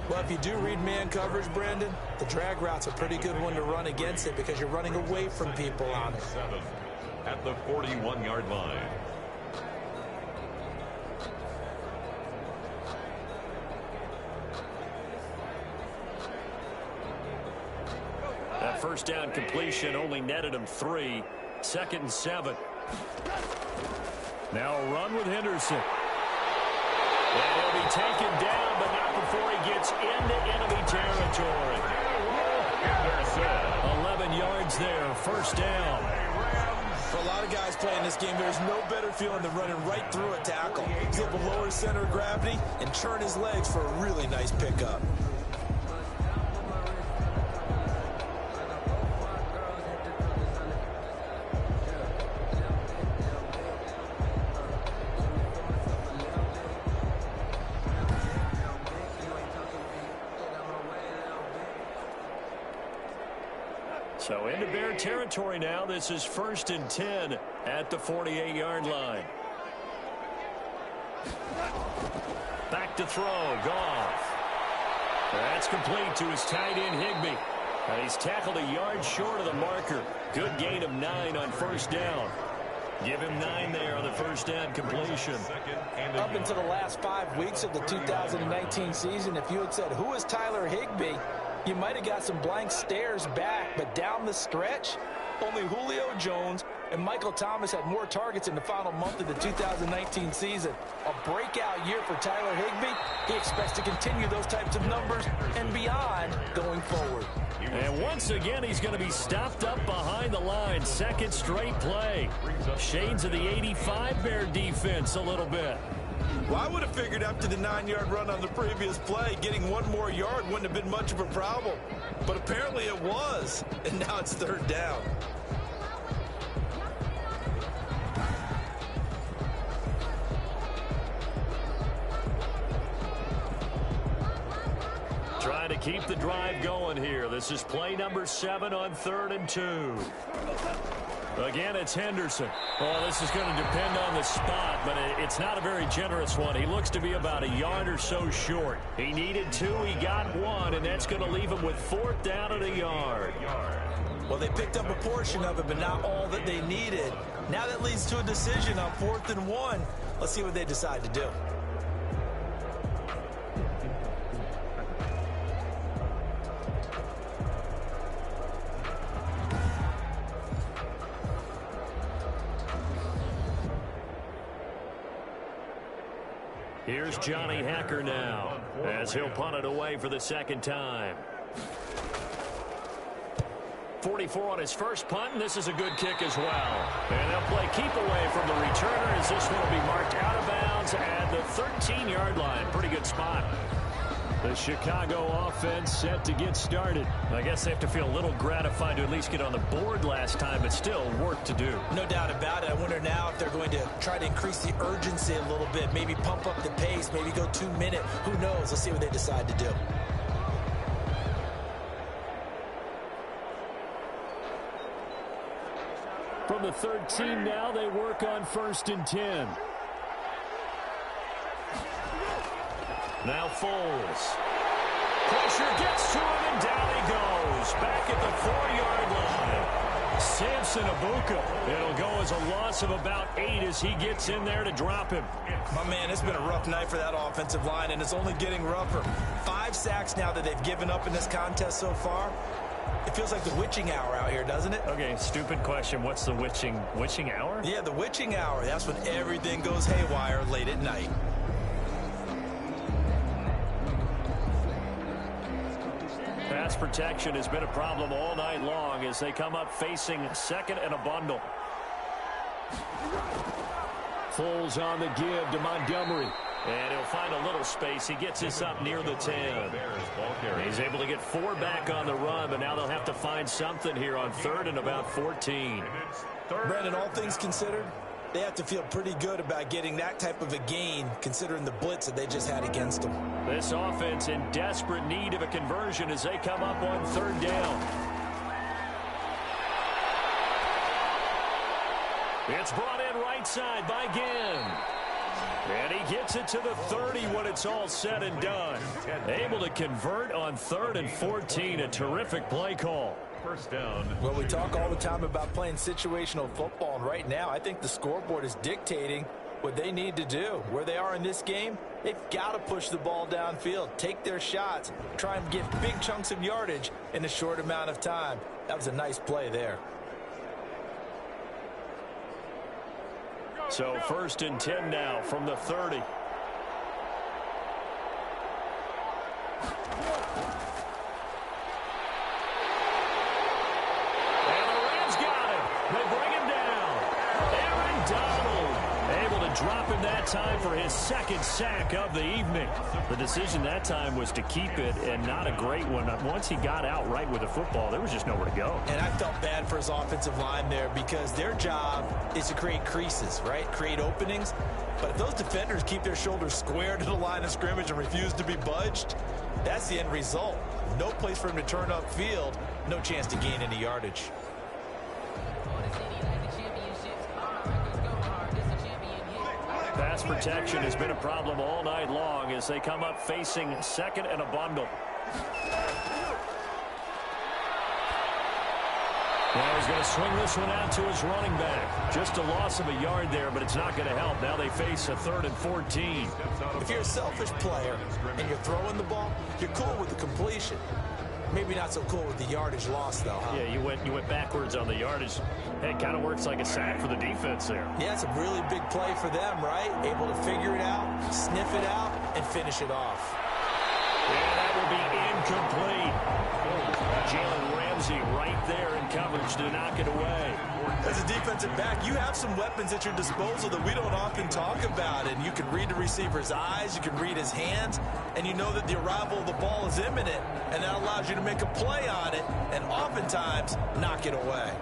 Well, if you do read man coverage, Brandon, the drag route's a pretty good one to run against it because you're running away from people on it. At the 41-yard line. That 1st down completion only netted him 3. 2nd and 7. Now a run with Henderson. And he'll be taken down, but not before he gets into enemy territory. 11 yards there, first down. For a lot of guys playing this game, there's no better feeling than running right through a tackle. He's able to lower his center of gravity and turn his legs for a really nice pickup. So into Bear territory now. This is 1st and 10 at the 48-yard line. Back to throw. Goff. That's complete to his tight end, Higbee. And he's tackled a yard short of the marker. Good gain of 9 on first down. Give him 9 there on the first down completion. Up until the last 5 weeks of the 2019 season, if you had said, who is Tyler Higbee, you might have got some blank stares back, but down the stretch, only Julio Jones and Michael Thomas had more targets in the final month of the 2019 season. A breakout year for Tyler Higbee. He expects to continue those types of numbers and beyond going forward. And once again, he's going to be stopped up behind the line. Second straight play. Shades of the 85 Bear defense a little bit. Well, I would have figured after the 9-yard run on the previous play, getting 1 more yard wouldn't have been much of a problem. But apparently it was, and now it's 3rd down. Trying to keep the drive going here. This is play number 7 on 3rd and 2. Again, it's Henderson. Oh, this is going to depend on the spot, but it's not a very generous one. He looks to be about a yard or so short. He needed 2, he got 1, and that's going to leave him with 4th down and a yard. Well, they picked up a portion of it, but not all that they needed. Now that leads to a decision on 4th and 1. Let's see what they decide to do. Here's Johnny Hacker now as he'll punt it away for the 2nd time. 44 on his first punt, and this is a good kick as well. And they'll play keep away from the returner as this one will be marked out of bounds at the 13-yard line. Pretty good spot. The Chicago offense set to get started. I guess they have to feel a little gratified to at least get on the board last time, but still work to do. No doubt about it. I wonder now if they're going to try to increase the urgency a little bit, maybe pump up the pace, maybe go 2-minute. Who knows? Let's see what they decide to do. From the 13 now, they work on 1st and 10. Now Foles. Pressure gets to him, and down he goes. Back at the 4-yard line. Samson Abuka. It'll go as a loss of about 8 as he gets in there to drop him. My man, it's been a rough night for that offensive line, and it's only getting rougher. 5 sacks now that they've given up in this contest so far. It feels like the witching hour out here, doesn't it? Okay, stupid question. What's the witching hour? Yeah, the witching hour. That's when everything goes haywire late at night. Pass protection has been a problem all night long as they come up facing 2nd and a bundle. Foles on the give to Montgomery. And he'll find a little space. He gets this up near the 10. He's able to get 4 back on the run, but now they'll have to find something here on 3rd and about 14. Brandon, all things considered, they have to feel pretty good about getting that type of a gain, considering the blitz that they just had against them. This offense in desperate need of a conversion as they come up on 3rd down. It's brought in right side by Ginn. And he gets it to the 30 when it's all said and done. Able to convert on 3rd and 14. A terrific play call. First down. Well, we talk all the time about playing situational football, and right now I think the scoreboard is dictating what they need to do. Where they are in this game, they've got to push the ball downfield, take their shots, try and get big chunks of yardage in a short amount of time. That was a nice play there. So 1st and 10 now from the 30. And the Rams got him. They bring him down. Aaron Donald able to drop him that time for his 2nd sack of the evening. The decision that time was to keep it, and not a great one. Once he got out right with the football, there was just nowhere to go. And I felt bad for his offensive line there because their job is to create creases, right? Create openings. But if those defenders keep their shoulders square to the line of scrimmage and refuse to be budged, that's the end result. No place for him to turn upfield. No chance to gain any yardage. Pass protection has been a problem all night long as they come up facing 2nd and a bundle. Now he's going to swing this one out to his running back. Just a loss of a yard there, but it's not going to help. Now they face a 3rd and 14. If you're a selfish player and you're throwing the ball, you're cool with the completion. Maybe not so cool with the yardage loss, though, huh? Yeah, you went backwards on the yardage. Hey, it kind of works like a sack for the defense there. Yeah, it's a really big play for them, right? Able to figure it out, sniff it out, and finish it off. And that will be incomplete. Jalen Ramsey right there in coverage to knock it away. As a defensive back, you have some weapons at your disposal that we don't often talk about. And you can read the receiver's eyes, you can read his hands, and you know that the arrival of the ball is imminent. And that allows you to make a play on it and oftentimes knock it away.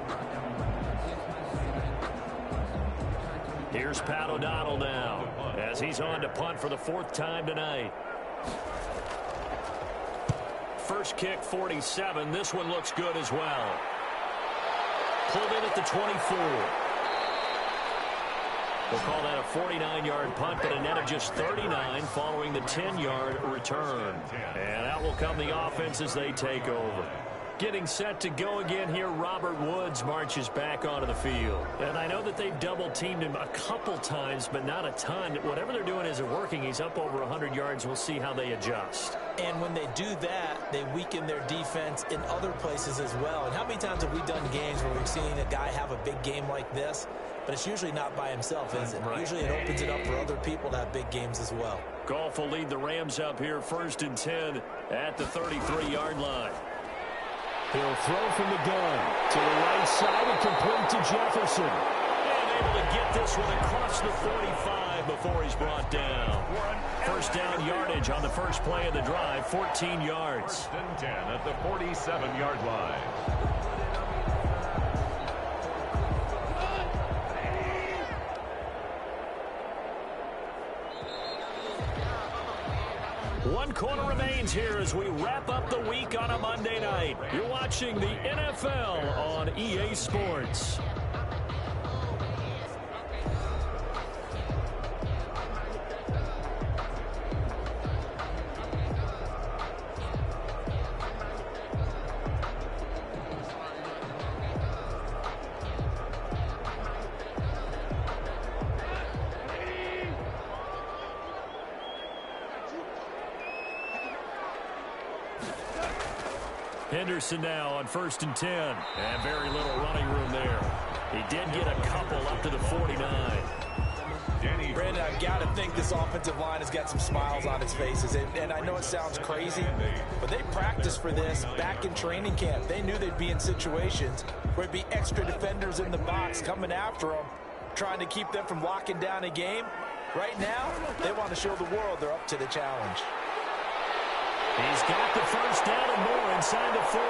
Here's Pat O'Donnell now as he's on to punt for the 4th time tonight. First kick, 47. This one looks good as well. Pulled in at the 24. We'll call that a 49-yard punt, but a net of just 39 following the 10-yard return. And out will come the offense as they take over. Getting set to go again here, Robert Woods marches back onto the field. And I know that they've double-teamed him a couple times, but not a ton. Whatever they're doing isn't working. He's up over 100 yards. We'll see how they adjust. And when they do that, they weaken their defense in other places as well. And how many times have we done games where we've seen a guy have a big game like this? But it's usually not by himself, is it? Right. Usually it opens it up for other people to have big games as well. Goff will lead the Rams up here 1st and 10 at the 33-yard line. He'll throw from the gun to the right side and complete to Jefferson. And able to get this one across the 45 before he's brought down. First down yardage on the first play of the drive, 14 yards. 1st and 10 at the 47-yard line. One quarter remains here as we wrap up the week on a Monday night. You're watching the NFL on EA Sports. Henderson now on 1st and 10. And very little running room there. He did get a couple up to the 49. Brandon, I've got to think this offensive line has got some smiles on its faces. And I know it sounds crazy, but they practiced for this back in training camp. They knew they'd be in situations where it'd be extra defenders in the box coming after them, trying to keep them from locking down a game. Right now, they want to show the world they're up to the challenge. He's got the first down and more inside the 40.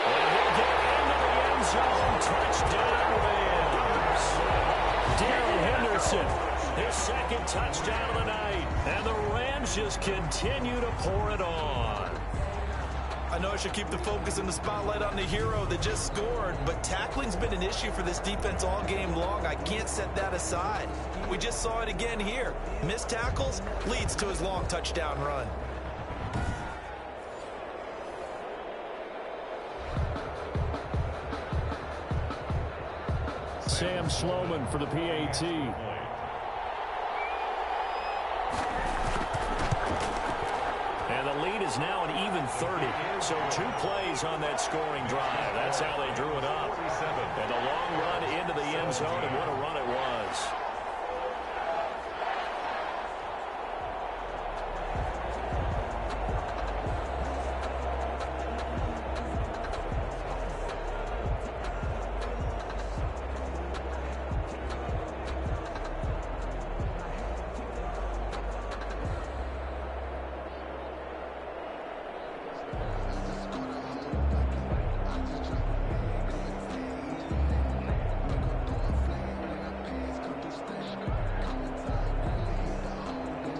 And he'll get into the end zone. Touchdown Rams. Darrell Henderson, his 2nd touchdown of the night. And the Rams just continue to pour it on. I know I should keep the focus and the spotlight on the hero that just scored, but tackling's been an issue for this defense all game long. I can't set that aside. We just saw it again here. Missed tackles leads to his long touchdown run. Sam Sloman for the PAT. And the lead is is now an even 30. So 2 plays on that scoring drive. That's how they drew it up. And a long run into the end zone, and what a run it was.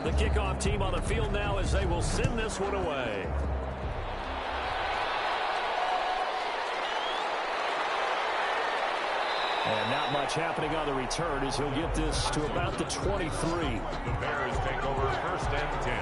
The kickoff team on the field now as they will send this one away. And not much happening on the return as he'll get this to about the 23. The Bears take over 1st and 10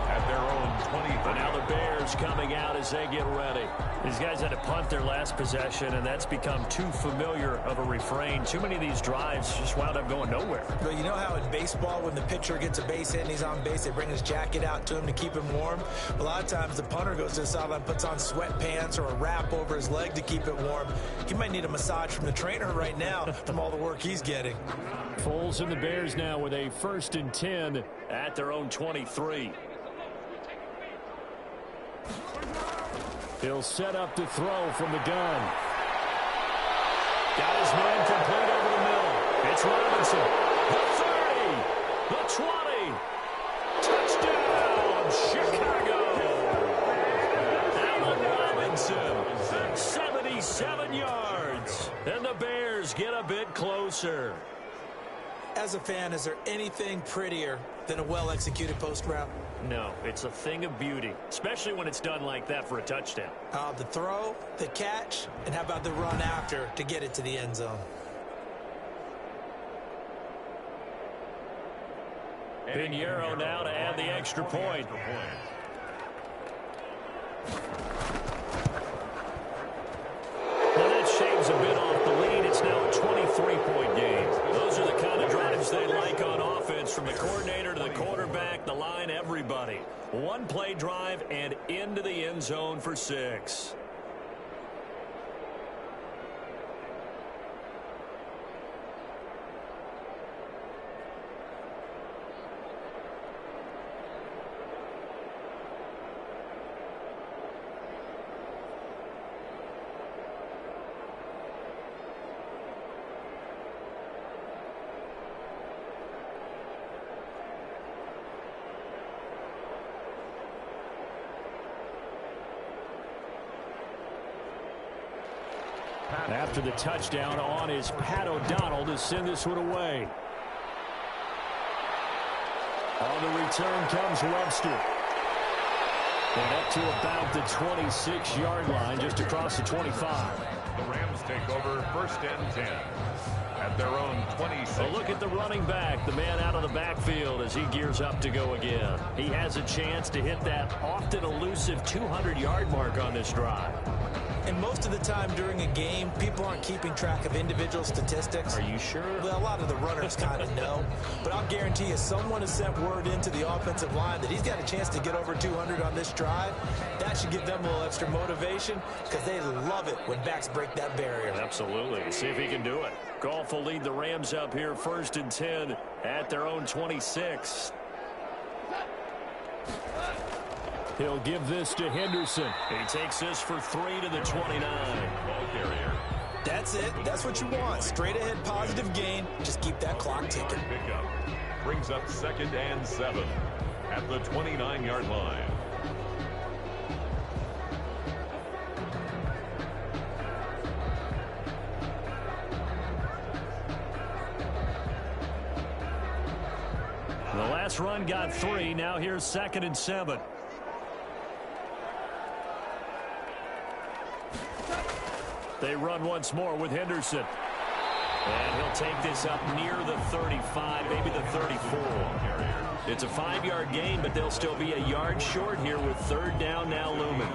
at their own 20. But now the Bears coming out as they get ready. These guys had to punt their last possession, and that's become too familiar of a refrain. Too many of these drives just wound up going nowhere. But you know how in baseball, when the pitcher gets a base hit and he's on base, they bring his jacket out to him to keep him warm? A lot of times the punter goes to the sideline, puts on sweatpants or a wrap over his leg to keep it warm. He might need a massage from the trainer right now from all the work he's getting. Foles and the Bears now with a 1st and 10 at their own 23. He'll set up to throw from the gun. Got his man complete over the middle. It's Robinson. The 30. The 20. Touchdown, Chicago. Allen Robinson, 77 yards. And the Bears get a bit closer. As a fan, is there anything prettier than a well-executed post route? No, it's a thing of beauty, especially when it's done like that for a touchdown. The throw, the catch, and how about the run after to get it to the end zone? Pinheiro now to add the extra point. Well, that shaves a bit off the lead. It's now a 23-point game. Those are the kind of drives they like on offense, from the coordinator to the quarterback, the line, everybody. One play drive and into the end zone for 6. After the touchdown on is Pat O'Donnell to send this one away. On the return comes Webster. And up to about the 26-yard line, just across the 25. The Rams take over 1st and 10 at their own 26. A look at the running back, the man out of the backfield as he gears up to go again. He has a chance to hit that often elusive 200-yard mark on this drive. And most of the time during a game, people aren't keeping track of individual statistics. Are you sure? Well, a lot of the runners kind of know. But I'll guarantee you, someone has sent word into the offensive line that he's got a chance to get over 200 on this drive. That should give them a little extra motivation, because they love it when backs break that barrier. Absolutely. See if he can do it. Goff will lead the Rams up here 1st and 10 at their own 26. He'll give this to Henderson. He takes this for 3 to the 29. Ball carrier. That's it. That's what you want. Straight ahead, positive gain. Just keep that clock ticking. Pickup brings up 2nd and 7 at the 29-yard line. The last run got 3. Now here's 2nd and 7. They run once more with Henderson. And he'll take this up near the 35, maybe the 34. It's a 5-yard gain, but they'll still be a yard short here with 3rd down now looming.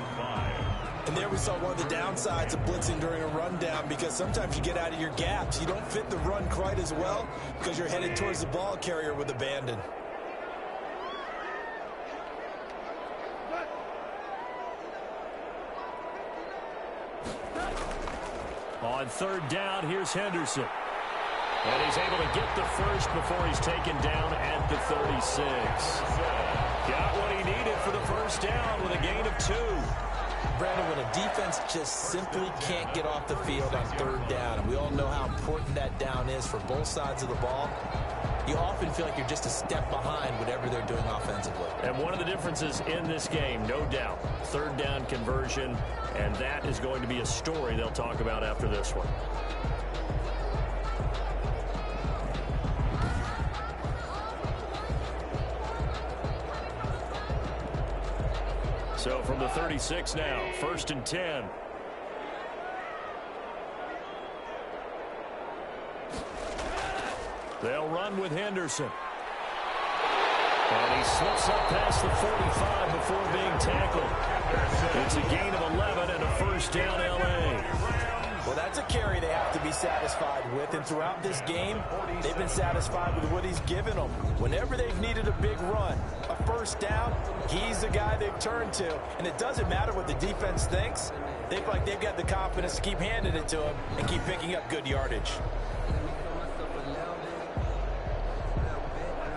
And there we saw one of the downsides of blitzing during a rundown, because sometimes you get out of your gaps. You don't fit the run quite as well because you're headed towards the ball carrier with abandon. On third down, here's Henderson. And he's able to get the first before he's taken down at the 36. Got what he needed for the first down with a gain of 2. Brandon, when a defense just simply can't get off the field on third down, and we all know how important that down is for both sides of the ball, you often feel like you're just a step behind whatever they're doing offensively. And one of the differences in this game, no doubt, third down conversion, and that is going to be a story they'll talk about after this one. So from the 36 now, 1st and 10. They'll run with Henderson. And he slips up past the 45 before being tackled. It's a gain of 11 and a first down, L.A. Well, that's a carry they have to be satisfied with, and throughout this game, they've been satisfied with what he's given them. Whenever they've needed a big run, a first down, he's the guy they've turned to. And it doesn't matter what the defense thinks. They feel like they've got the confidence to keep handing it to him and keep picking up good yardage.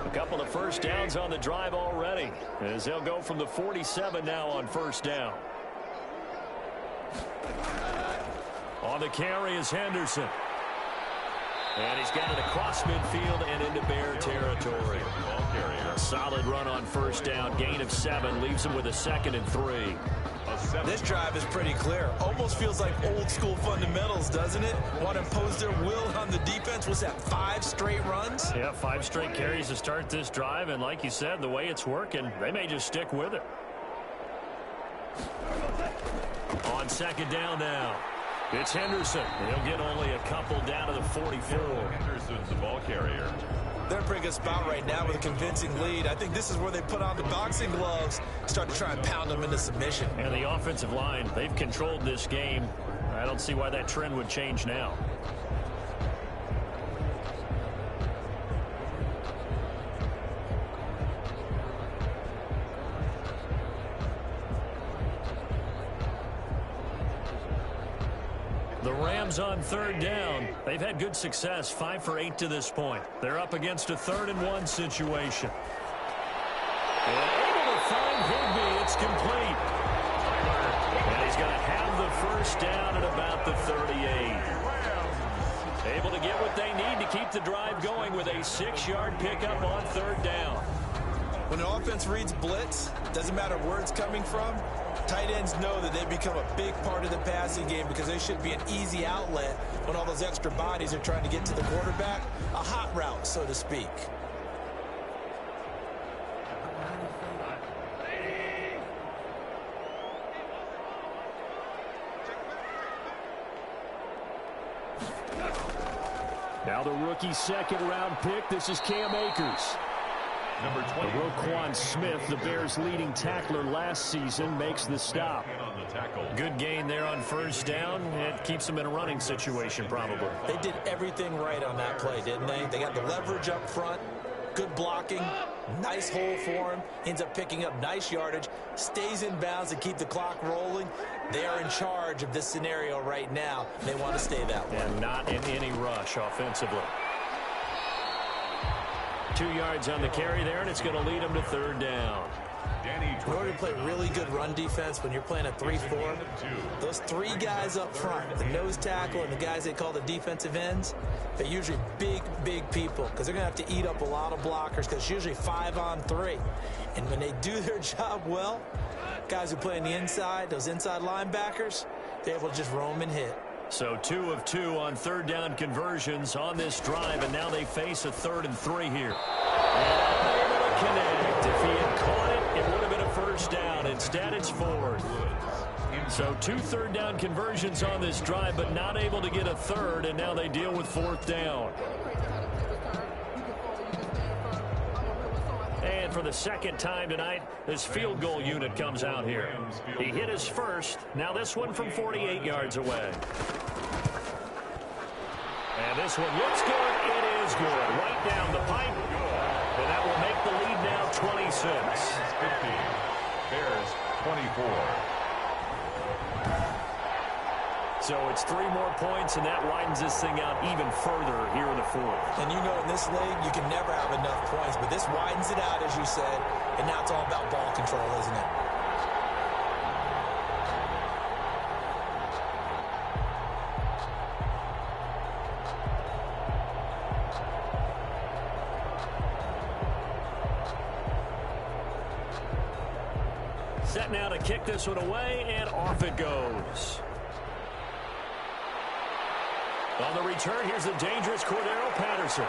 A couple of first downs on the drive already, as they'll go from the 47 now on first down. On the carry is Henderson. And he's got it across midfield and into Bear territory. A solid run on first down. Gain of 7 leaves him with a 2nd and 3. This drive is pretty clear. Almost feels like old school fundamentals, doesn't it? Want to impose their will on the defense. Was that 5 straight runs? Yeah, 5 straight carries to start this drive. And like you said, the way it's working, they may just stick with it. On 2nd down now. It's Henderson. He'll get only a couple down to the 44. Henderson's the ball carrier. They're in a pretty good spot right now with a convincing lead. I think this is where they put on the boxing gloves, start to try and pound them into submission. And the offensive line, they've controlled this game. I don't see why that trend would change now. The Rams on third down. They've had good success, 5 for 8 to this point. They're up against a 3rd and 1 situation. And able to find Higbee. It's complete. And he's going to have the first down at about the 38. Able to get what they need to keep the drive going with a 6-yard pickup on third down. When an offense reads blitz, doesn't matter where it's coming from, tight ends know that they become a big part of the passing game because they should be an easy outlet when all those extra bodies are trying to get to the quarterback. A hot route, so to speak. Now the rookie 2nd-round pick. This is Cam Akers. Number 20. Roquan Smith, the Bears' leading tackler last season, makes the stop. Good gain there on first down. It keeps them in a running situation, probably. They did everything right on that play, didn't they? They got the leverage up front, good blocking, nice hole for him, ends up picking up nice yardage, stays in bounds to keep the clock rolling. They are in charge of this scenario right now. They want to stay that way. And not in any rush offensively. 2 yards on the carry there, and it's going to lead them to third down. In order to play really good run defense when you're playing a 3-4, those 3 guys up front, the nose tackle and the guys they call the defensive ends, they're usually big, big people because they're going to have to eat up a lot of blockers because it's usually 5 on 3. And when they do their job well, guys who play on the inside, those inside linebackers, they're able to just roam and hit. So 2 of 2 on third down conversions on this drive, and now they face a 3rd and 3 here. And able to connect. If he had caught it, it would have been a first down. Instead, it's 4th. So 2 third down conversions on this drive, but not able to get a 3rd, and now they deal with 4th down. And for the 2nd time tonight, this field goal unit comes out here. He hit his first. Now this one from 48 yards away. And this one looks good. It is good. Right down the pipe. And that will make the lead now 26. 15. Bears 24. So it's 3 more points, and that widens this thing out even further here in the fourth. And you know in this league, you can never have enough points, but this widens it out, as you said, and now it's all about ball control, isn't it? Set now to kick this one away, and off it goes. On the return, here's the dangerous Cordero Patterson.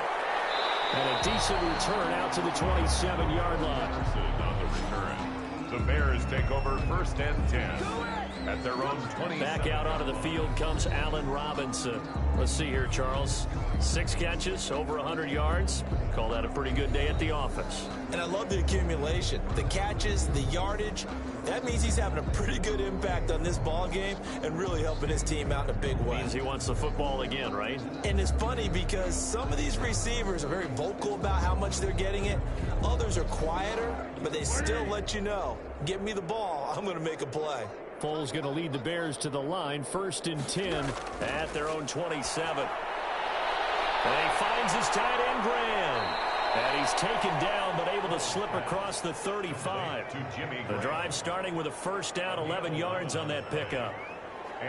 And a decent return out to the 27-yard line. On the return. The Bears take over 1st and 10 at their own 20. Back out onto the field comes Allen Robinson. Let's see here, Charles. 6 catches, over 100 yards. Call that a pretty good day at the office. And I love the accumulation. The catches, the yardage. That means he's having a pretty good impact on this ball game and really helping his team out in a big way. Means he wants the football again, right? And it's funny because some of these receivers are very vocal about how much they're getting it. Others are quieter, but they still let you know, give me the ball, I'm going to make a play. Foles going to lead the Bears to the line, 1st and 10. At their own 27. And he finds his tight end, Graham. And he's taken down, but able to slip across the 35. The drive starting with a 1st down, 11 yards on that pickup.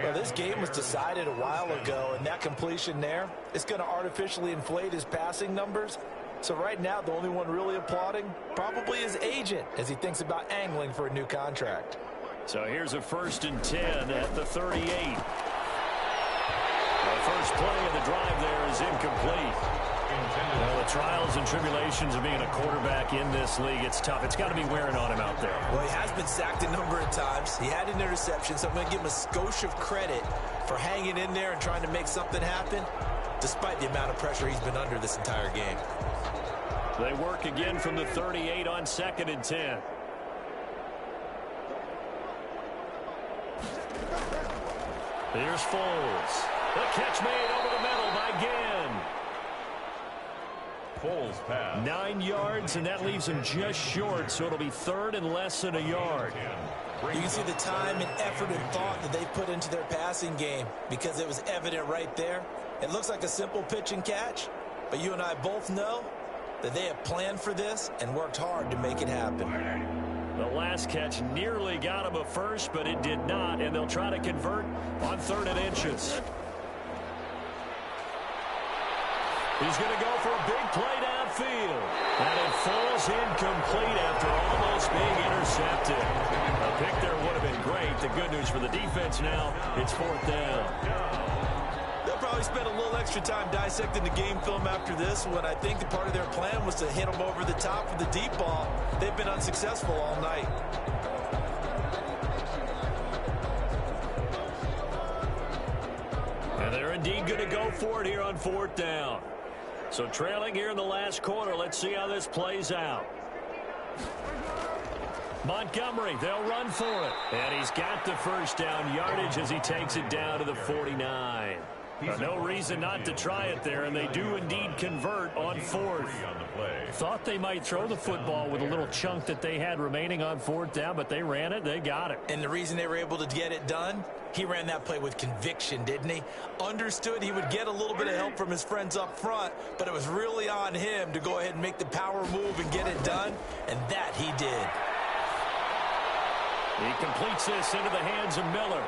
Well, this game was decided a while ago, and that completion there, it's going to artificially inflate his passing numbers. So right now, the only one really applauding probably his agent as he thinks about angling for a new contract. So here's a 1st and 10 at the 38. The first play of the drive there is incomplete. Well, the trials and tribulations of being a quarterback in this league, it's tough. It's got to be wearing on him out there. Well, he has been sacked a number of times. He had an interception, so I'm going to give him a skosh of credit for hanging in there and trying to make something happen, despite the amount of pressure he's been under this entire game. They work again from the 38 on 2nd and 10. Here's Foles. The catch made over the middle by Ginn. Foles pass. 9 yards, and that leaves him just short, so it'll be 3rd and less than a yard. You can see the time and effort and thought that they put into their passing game because it was evident right there. It looks like a simple pitch and catch, but you and I both know that they have planned for this and worked hard to make it happen. The last catch nearly got him a first, but it did not, and they'll try to convert on 3rd and inches. He's going to go for a big play downfield. And it falls incomplete after almost being intercepted. A pick there would have been great. The good news for the defense now, it's 4th down. They'll probably spend a little extra time dissecting the game film after this when I think the part of their plan was to hit them over the top with the deep ball. They've been unsuccessful all night. And they're indeed going to go for it here on 4th down. So trailing here in the last quarter, let's see how this plays out. Montgomery, they'll run for it. And he's got the 1st down yardage as he takes it down to the 49. No reason not to try it there, and they do indeed convert on 4th. Thought they might throw the football with a little chunk that they had remaining on 4th down, but they ran it, they got it. And the reason they were able to get it done, he ran that play with conviction, didn't he? Understood he would get a little bit of help from his friends up front, but it was really on him to go ahead and make the power move and get it done, and that he did. He completes this into the hands of Miller.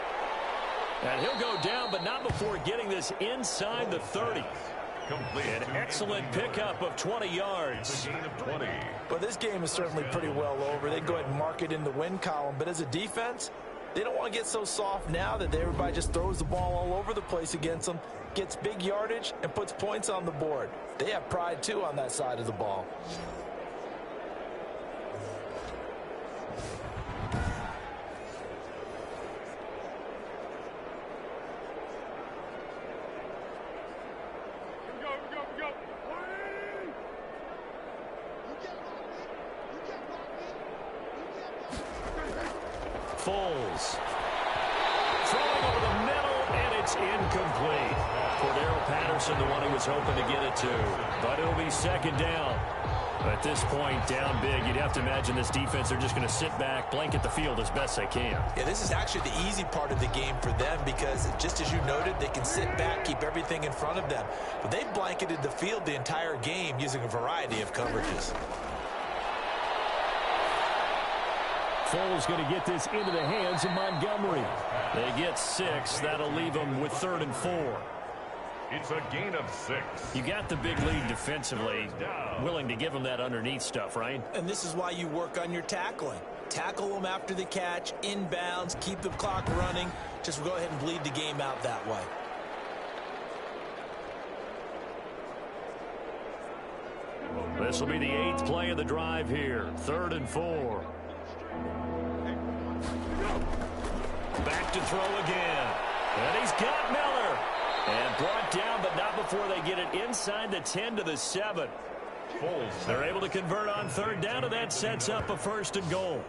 And he'll go down, but not before getting this inside the 30. An excellent pickup of 20 yards. Well, this game is certainly pretty well over. They go ahead and mark it in the win column. But as a defense, they don't want to get so soft now that everybody just throws the ball all over the place against them, gets big yardage, and puts points on the board. They have pride, too, on that side of the ball. Foles. Throwing over the middle, and it's incomplete. Cordero Patterson, the one he was hoping to get it to. But it'll be 2nd down. At this point, down big, you'd have to imagine this defense are just going to sit back, blanket the field as best they can. Yeah, this is actually the easy part of the game for them because just as you noted, they can sit back, keep everything in front of them. But they've blanketed the field the entire game using a variety of coverages. Foles going to get this into the hands of Montgomery. They get 6. That'll leave them with 3rd and 4. It's a gain of 6. You got the big lead defensively, willing to give them that underneath stuff, right? And this is why you work on your tackling. Tackle them after the catch, inbounds, keep the clock running. Just go ahead and bleed the game out that way. This will be the 8th play of the drive here. 3rd and 4. Back to throw again. And he's got Miller. And brought down, but not before they get it inside the 10 to the 7. They're able to convert on 3rd down, and that sets up a 1st and goal.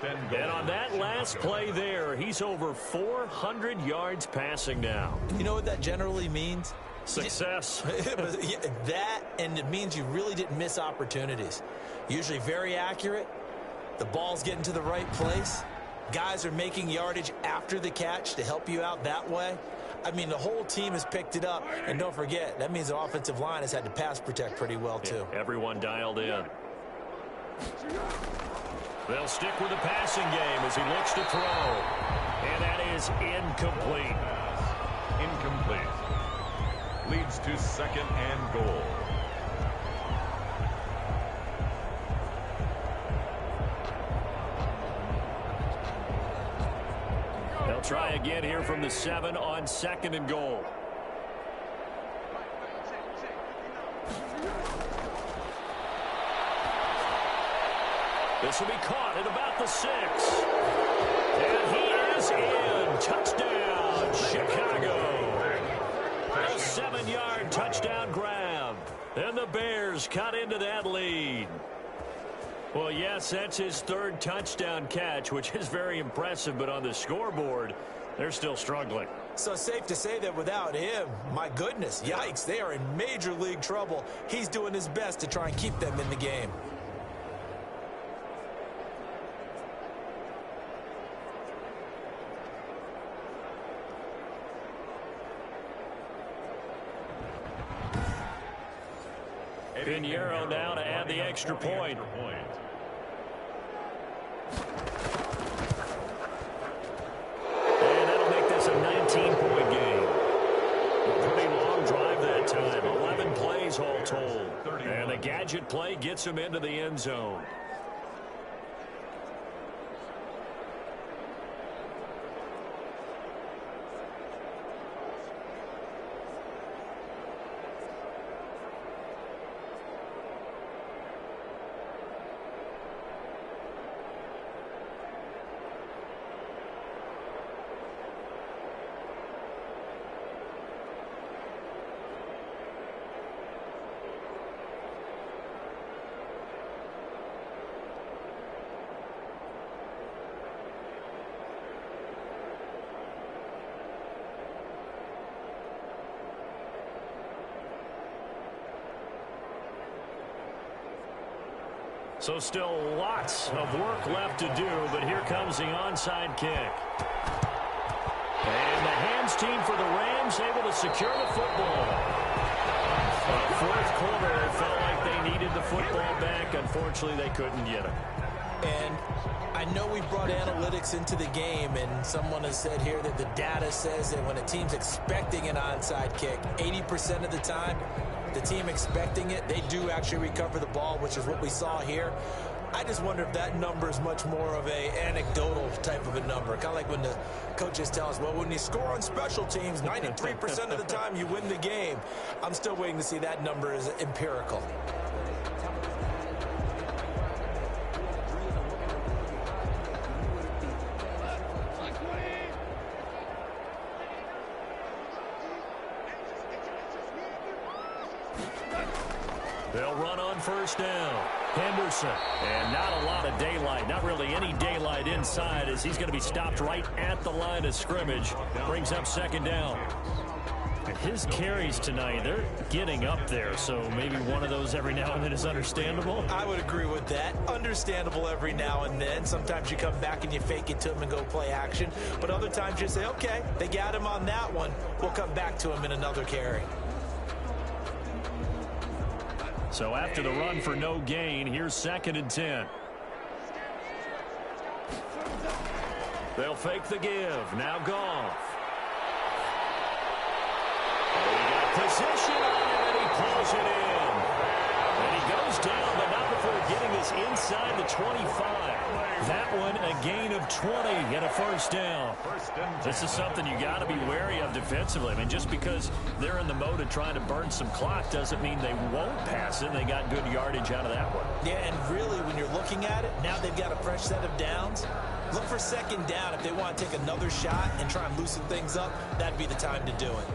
And on that last play there, he's over 400 yards passing now. You know what that generally means? Success. That, and it means you really didn't miss opportunities. Usually very accurate. The ball's getting to the right place. Guys are making yardage after the catch to help you out that way. I mean, the whole team has picked it up. And don't forget, that means the offensive line has had to pass protect pretty well, too. Yeah, everyone dialed in. They'll stick with the passing game as he looks to throw. And that is incomplete. Incomplete. Leads to 2nd and goal. They'll try again here from the 7 on 2nd and goal. This will be caught at about the 6. And he is in. Touchdown, Chicago. A 7-yard touchdown grab. And the Bears cut into that lead. Well, yes, that's his 3rd touchdown catch, which is very impressive, but on the scoreboard, they're still struggling. So safe to say that without him, my goodness, yikes, they are in major league trouble. He's doing his best to try and keep them in the game. Pinheiro now to add the extra point. And that'll make this a 19-point game. A pretty long drive that time. 11 plays all told. And the gadget play gets him into the end zone. So still lots of work left to do, but here comes the onside kick. And the hands team for the Rams able to secure the football. Fourth quarter, it felt like they needed the football back. Unfortunately, they couldn't get it. And I know we brought analytics into the game, and someone has said here that the data says that when a team's expecting an onside kick, 80% of the time, the team expecting it, they do actually recover the ball, which is what we saw here. I just wonder if that number is much more of a anecdotal type of a number. Kind of like when the coaches tell us, well, when you score on special teams, 93% of the time you win the game. I'm still waiting to see that number is empirical. They'll run on first down. Henderson. And not a lot of daylight. Not really any daylight inside as he's going to be stopped right at the line of scrimmage. Brings up second down. His carries tonight, they're getting up there, so maybe one of those every now and then is understandable. I would agree with that. Understandable every now and then. Sometimes you come back and you fake it to him and go play action. But other times you say, okay, they got him on that one. We'll come back to him in another carry. So after the run for no gain, here's 2nd and 10. They'll fake the give. Now Goff. Position on him, and he pulls it in. And he goes down, but not before getting this inside the 25. That one, a gain of 20 and a first down. This is something you got to be wary of defensively. I mean, just because they're in the mode of trying to burn some clock doesn't mean they won't pass it. They got good yardage out of that one. Yeah, and really, when you're looking at it, now they've got a fresh set of downs. Look for 2nd down. If they want to take another shot and try and loosen things up, that'd be the time to do it.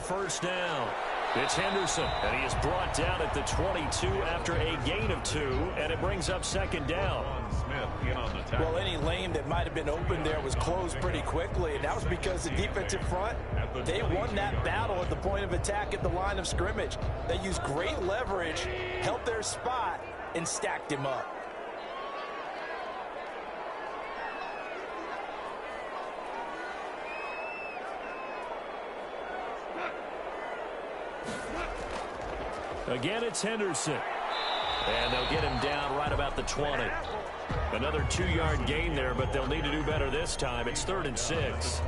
First down. It's Henderson, and he is brought down at the 22 after a gain of 2, and it brings up 2nd down. Well, any lane that might have been open there was closed pretty quickly, and that was because the defensive front, they won that battle at the point of attack at the line of scrimmage. They used great leverage, held their spot, and stacked him up. Again, it's Henderson. And they'll get him down right about the 20. Another 2-yard gain there, but they'll need to do better this time. It's 3rd and 6.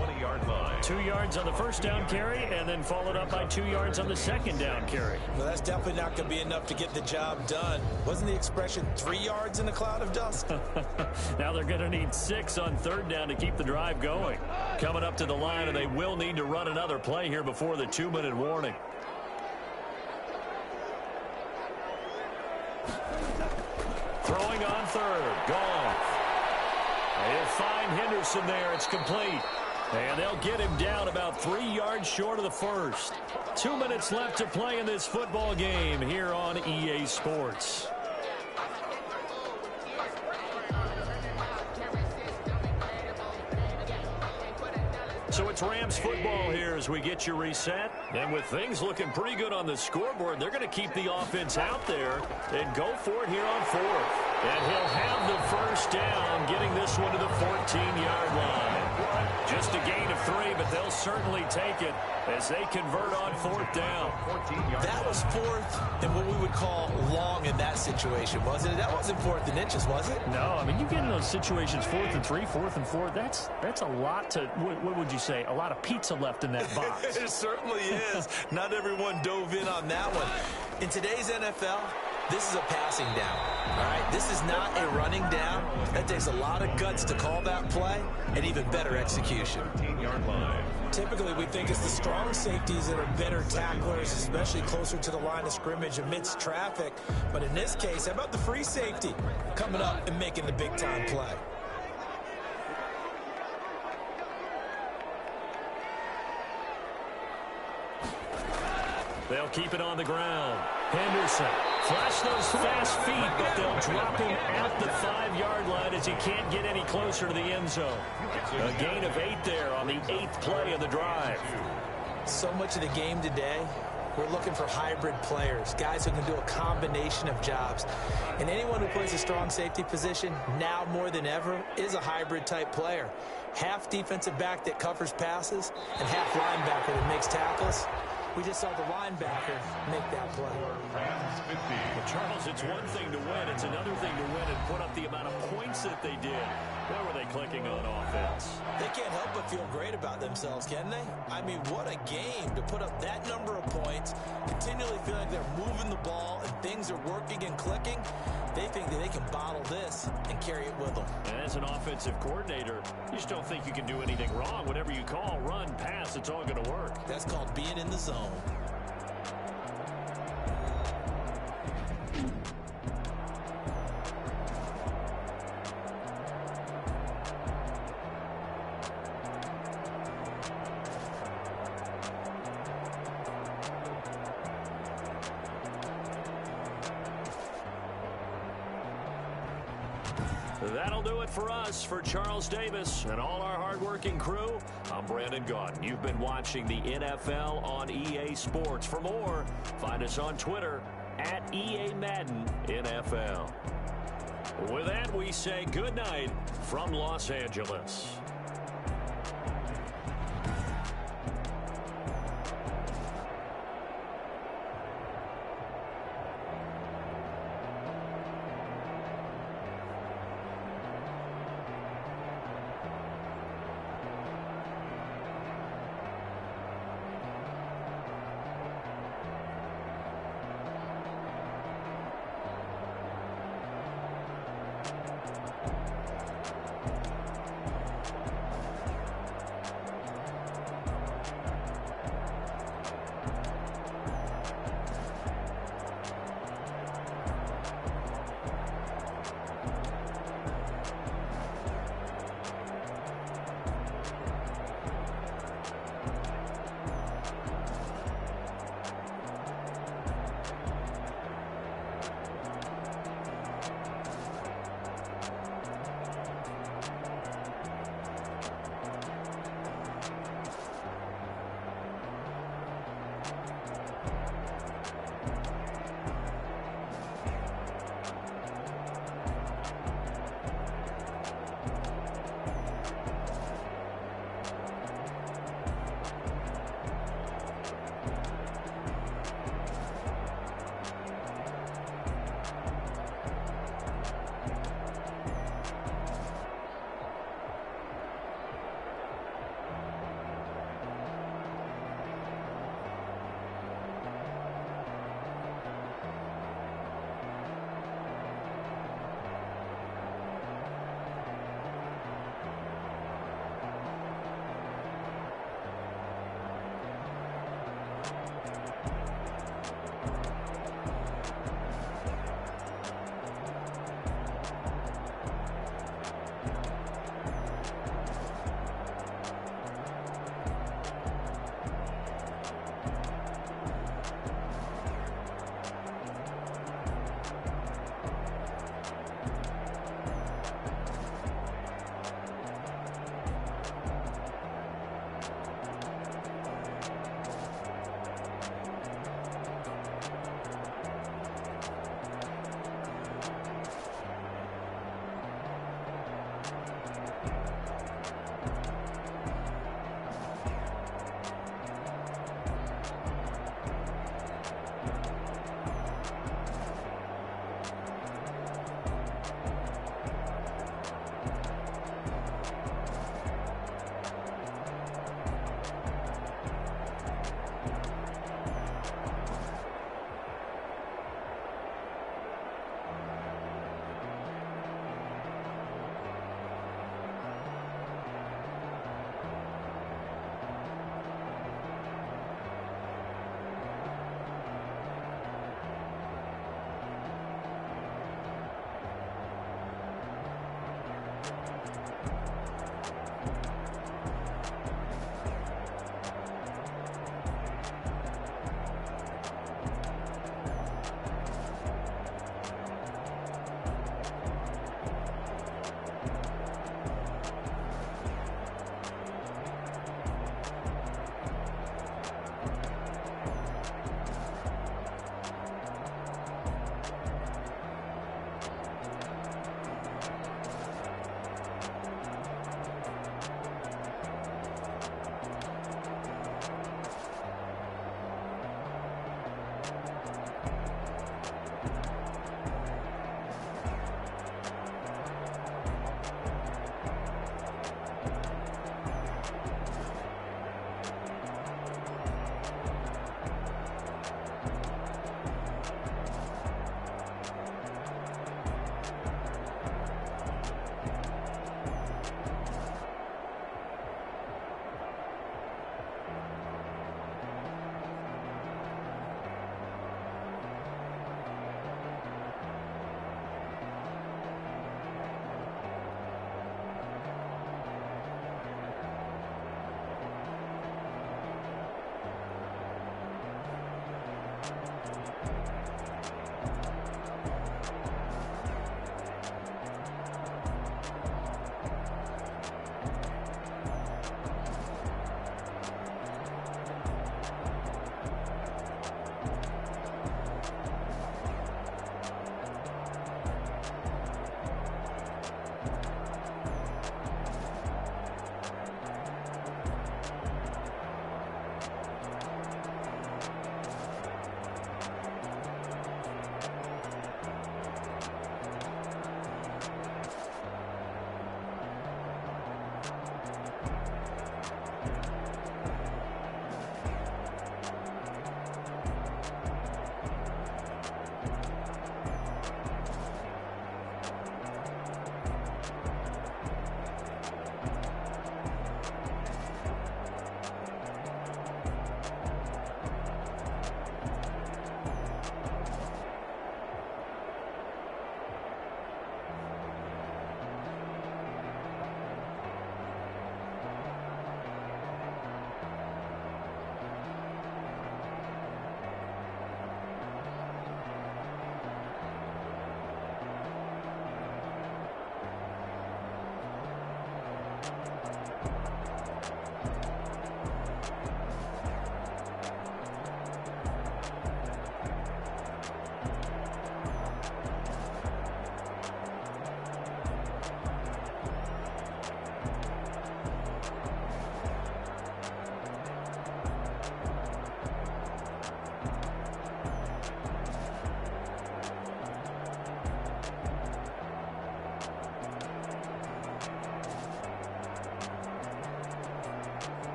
2 yards on the first down carry, and then followed up by 2 yards on the 2nd down carry. Well, that's definitely not going to be enough to get the job done. Wasn't the expression 3 yards in a cloud of dust? Now they're going to need 6 on 3rd down to keep the drive going. Coming up to the line, and they will need to run another play here before the 2-minute warning. Throwing on 3rd. Goff. He'll find Henderson there. It's complete. And they'll get him down about 3 yards short of the first. 2 minutes left to play in this football game here on EA Sports. So it's Rams football here as we get you reset. And with things looking pretty good on the scoreboard, they're going to keep the offense out there and go for it here on 4th. And he'll have the first down, getting this one to the 14-yard line. Just a gain of 3, but they'll certainly take it as they convert on 4th down. That was 4th and what we would call long in that situation, wasn't it? That wasn't 4th and inches, was it? No, I mean, you get in those situations 4th and 3, 4th and 4. That's a lot to, what would you say, a lot of pizza left in that box. It certainly is. Not everyone dove in on that one. In today's NFL, this is a passing down, all right? This is not a running down. That takes a lot of guts to call that play and even better execution. 13-yard line. Typically, we think it's the strong safeties that are better tacklers, especially closer to the line of scrimmage amidst traffic. But in this case, how about the free safety coming up and making the big-time play? They'll keep it on the ground. Henderson, flash those fast feet, but they'll drop him at the 5-yard line as he can't get any closer to the end zone. A gain of 8 there on the 8th play of the drive. So much of the game today, we're looking for hybrid players, guys who can do a combination of jobs. And anyone who plays a strong safety position, now more than ever, is a hybrid-type player. Half defensive back that covers passes and half linebacker that makes tackles. We just saw the linebacker make that play. Well, Charles, it's one thing to win. It's another thing to win and put up the amount of points that they did. Where were they clicking on offense? They can't help but feel great about themselves, can they? I mean, what a game to put up that number of points, continually feeling like they're moving the ball and things are working and clicking. They think that they can bottle this and carry it with them. And as an offensive coordinator, you just don't think you can do anything wrong. Whatever you call, run, pass, it's all going to work. That's called being in the zone. That'll do it for us. For Charles Davis and all our hardworking crew, I'm Brandon Gaudin. You've been watching the NFL on EA Sports. For more, find us on Twitter at EA Madden NFL. With that, we say good night from Los Angeles.